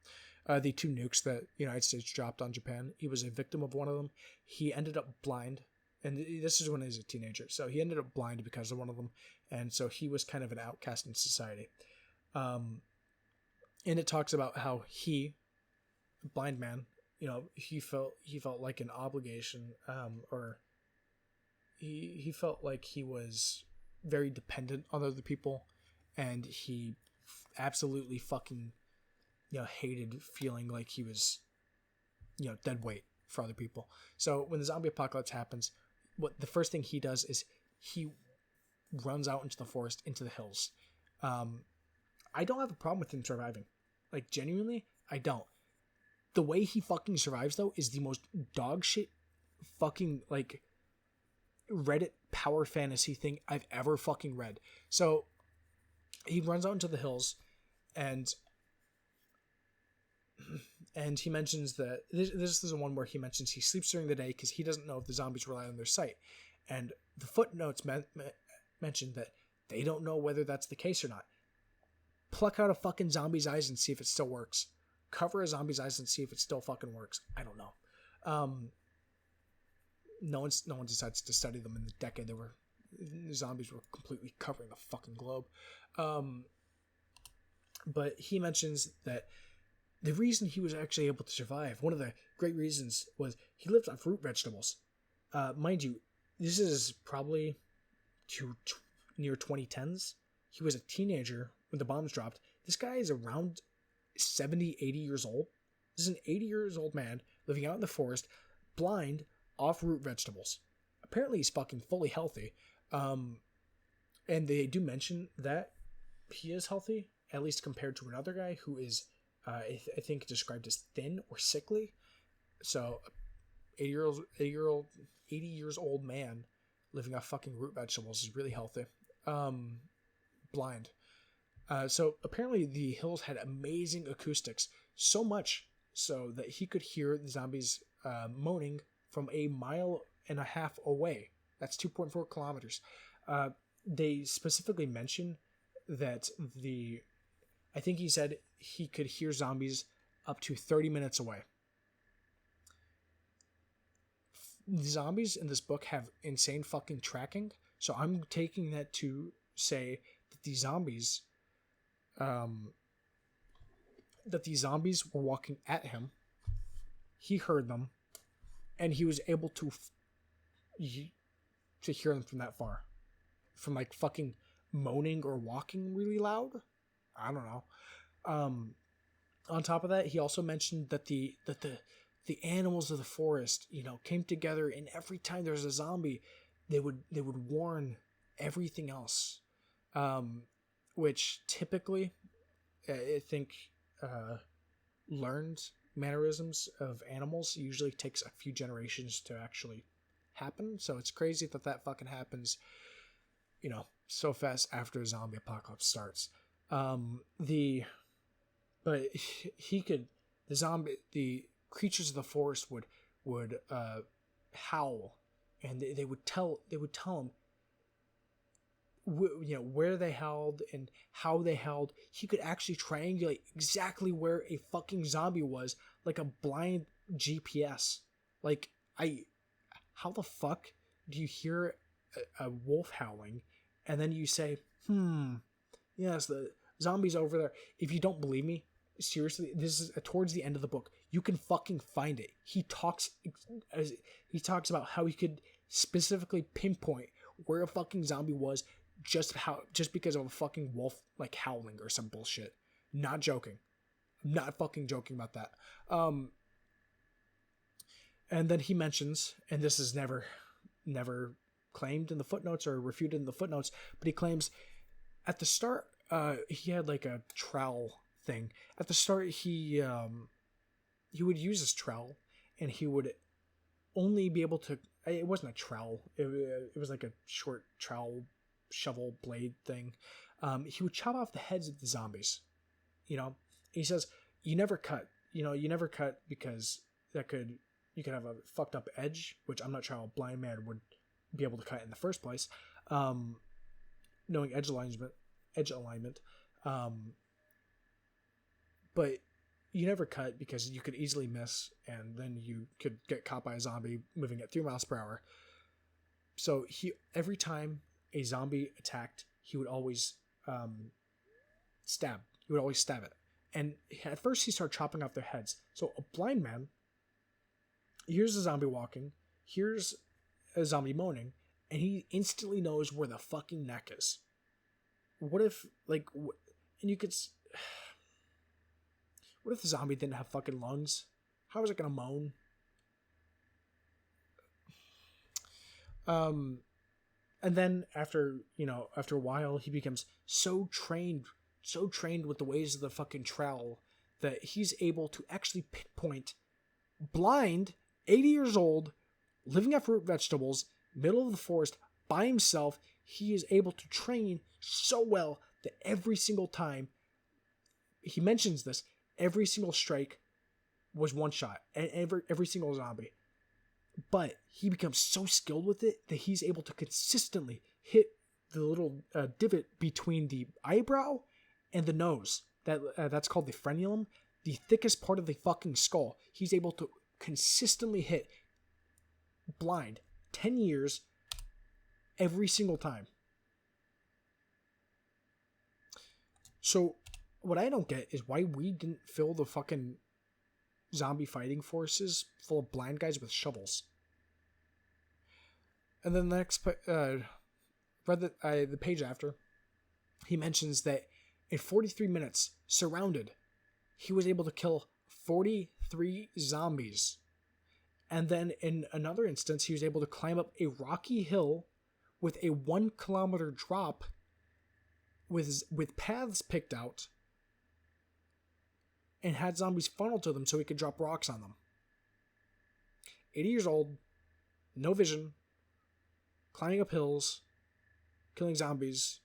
The two nukes that the United States dropped on Japan. He was a victim of one of them. He ended up blind, and this is when he was a teenager. So he ended up blind because of one of them, and so he was kind of an outcast in society. And it talks about how he, blind man, he felt like an obligation, or he felt like he was very dependent on other people, and he absolutely fucking hated feeling like he was dead weight for other people. So when the zombie apocalypse happens, what the first thing he does is he runs out into the forest, into the hills. I don't have a problem with him surviving. Like, genuinely, I don't. The way he fucking survives, though, is the most dog shit fucking, like, Reddit power fantasy thing I've ever fucking read. So he runs out into the hills, and he mentions that this is the one where he mentions he sleeps during the day because he doesn't know if the zombies rely on their sight. And the footnotes mention that they don't know whether that's the case or not. Pluck out a fucking zombie's eyes and see if it still works. Cover a zombie's eyes and see if it still fucking works. I don't know. No one decides to study them in the decade the zombies were completely covering the fucking globe. But he mentions that the reason he was actually able to survive, one of the great reasons, was he lived on root vegetables. Mind you, this is probably near 2010s. He was a teenager when the bombs dropped. This guy is around 70, 80 years old. This is an 80 years old man living out in the forest, blind, off root vegetables. Apparently he's fucking fully healthy. And they do mention that he is healthy, at least compared to another guy who is, I think, described as thin or sickly. So, 80 years old man living off fucking root vegetables is really healthy. Blind. So apparently the hills had amazing acoustics, so much so that he could hear the zombies moaning from 1.5 miles away. That's 2.4 kilometers. They specifically mention that I think he said he could hear zombies up to 30 minutes away. The zombies in this book have insane fucking tracking, so I'm taking that to say that the zombies were walking at him. He heard them, and he was able to hear them from that far, from like fucking moaning or walking really loud. I don't know. On top of that, he also mentioned that the animals of the forest, came together, and every time there's a zombie, they would warn everything else. Which typically, I think, learned mannerisms of animals usually takes a few generations to actually happen. So it's crazy that fucking happens, so fast after a zombie apocalypse starts. The creatures of the forest would howl, and they would tell him where they howled and how they howled. He could actually triangulate exactly where a fucking zombie was, like a blind GPS. Like, how the fuck do you hear a wolf howling and then you say, yes, the zombie's over there? If you don't believe me, seriously, this is towards the end of the book. You can fucking find it. He talks about how he could specifically pinpoint where a fucking zombie was just because of a fucking wolf like howling or some bullshit. Not joking. I'm not fucking joking about that. And then he mentions, and this is never claimed in the footnotes or refuted in the footnotes, but he claims at the start, he had like a trowel thing. At the start, he would use his trowel, and he would only be able to. It wasn't a trowel. It was like a short trowel shovel blade thing. He would chop off the heads of the zombies. He says you never cut. You never cut because you could have a fucked up edge, which I'm not sure how a blind man would be able to cut in the first place. Knowing edge alignment. But you never cut because you could easily miss, and then you could get caught by a zombie moving at 3 miles per hour. So every time a zombie attacked, he would always stab. He would always stab it. And at first he started chopping off their heads. So a blind man hears a zombie walking, hears a zombie moaning, and he instantly knows where the fucking neck is. What if, and you could... What if the zombie didn't have fucking lungs? How was it gonna moan? And then after a while, he becomes so trained with the ways of the fucking trowel that he's able to actually pinpoint, blind, 80 years old, living off root vegetables, middle of the forest, by himself. He is able to train so well that every single time, he mentions this, every single strike was one shot, and every single zombie. But he becomes so skilled with it that he's able to consistently hit the little divot between the eyebrow and the nose. That's called the frenulum, the thickest part of the fucking skull. He's able to consistently hit, blind, 10 years, every single time. So what I don't get is why we didn't fill the fucking zombie fighting forces full of blind guys with shovels. And then the next, the page after, he mentions that in 43 minutes, surrounded, he was able to kill 43 zombies. And then in another instance, he was able to climb up a rocky hill with a 1 kilometer drop with paths picked out, and had zombies funneled to them so he could drop rocks on them. 80 years old, no vision, climbing up hills, killing zombies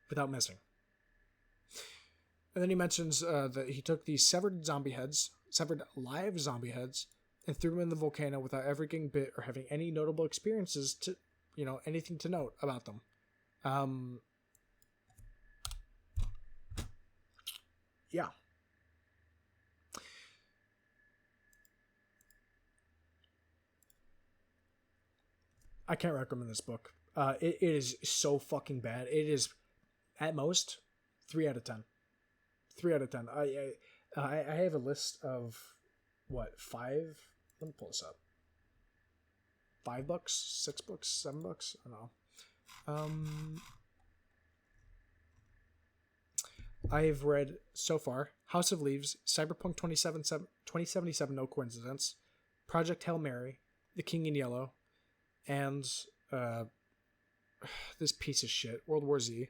without missing. And then he mentions that he took these severed live zombie heads, and threw them in the volcano without ever getting bit or having any notable experiences to, anything to note about them. Yeah. I can't recommend this book. It is so fucking bad. It is, at most, 3 out of 10. 3 out of 10. I have a list of, 5? Let me pull this up. $5, $6, $7? I don't know. I've read so far House of Leaves, Cyberpunk 2077, No Coincidence, Project Hail Mary, The King in Yellow, and this piece of shit, World War Z.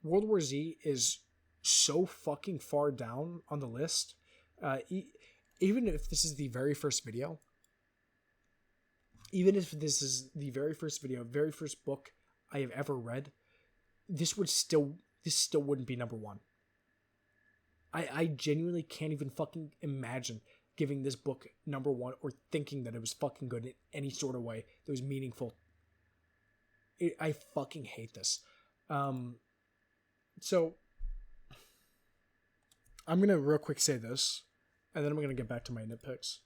World War Z is so fucking far down on the list. Even if this is the very first video, very first book I have ever read, this still wouldn't be number 1. I genuinely can't even fucking imagine giving this book number 1 or thinking that it was fucking good in any sort of way that was meaningful. I fucking hate this. So I'm going to real quick say this, and then I'm going to get back to my nitpicks.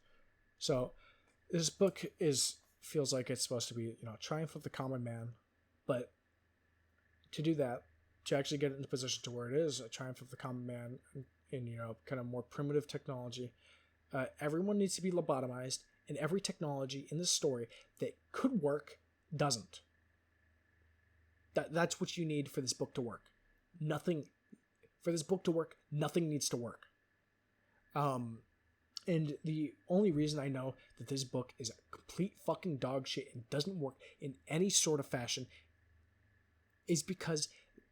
So this book feels like it's supposed to be, Triumph of the Common Man, but to do that, to actually get it in the position to where it is a Triumph of the Common Man in kind of more primitive technology, everyone needs to be lobotomized, and every technology in this story that could work doesn't. That's what you need for this book to work. Nothing needs to work. And the only reason I know that this book is a complete fucking dog shit and doesn't work in any sort of fashion is because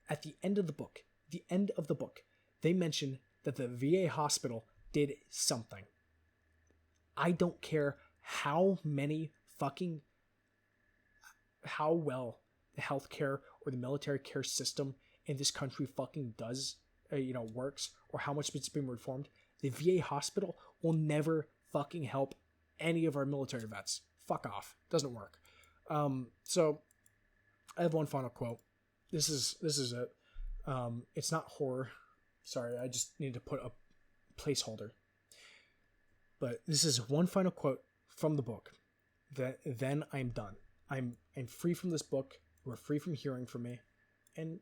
at the end of the book, they mention that the VA hospital did something. I don't care how well the healthcare or the military care system in this country fucking does, works, or how much it's been reformed. The VA hospital will never fucking help any of our military vets. Fuck off. Doesn't work. So I have one final quote. This is it. It's not horror. Sorry, I just need to put a placeholder. But this is one final quote from the book. Then I'm done. I'm free from this book. We're free from hearing from me. And,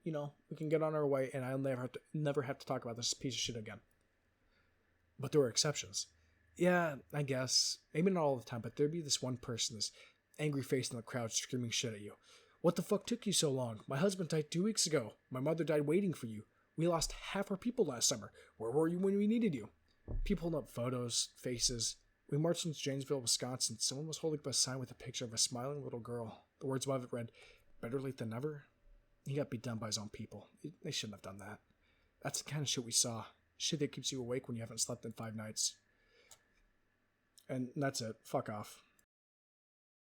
we can get on our way, and I'll never have to talk about this piece of shit again. But there were exceptions. Yeah, I guess. Maybe not all the time, but there'd be this one person, this angry face in the crowd screaming shit at you. What the fuck took you so long? My husband died 2 weeks ago. My mother died waiting for you. We lost half our people last summer. Where were you when we needed you? People holding up photos, faces. We marched into Janesville, Wisconsin. Someone was holding up a sign with a picture of a smiling little girl. The words above it read, "Better late than never." He got beat down by his own people. They shouldn't have done that. That's the kind of shit we saw. Shit that keeps you awake when you haven't slept in 5 nights. And that's it. Fuck off.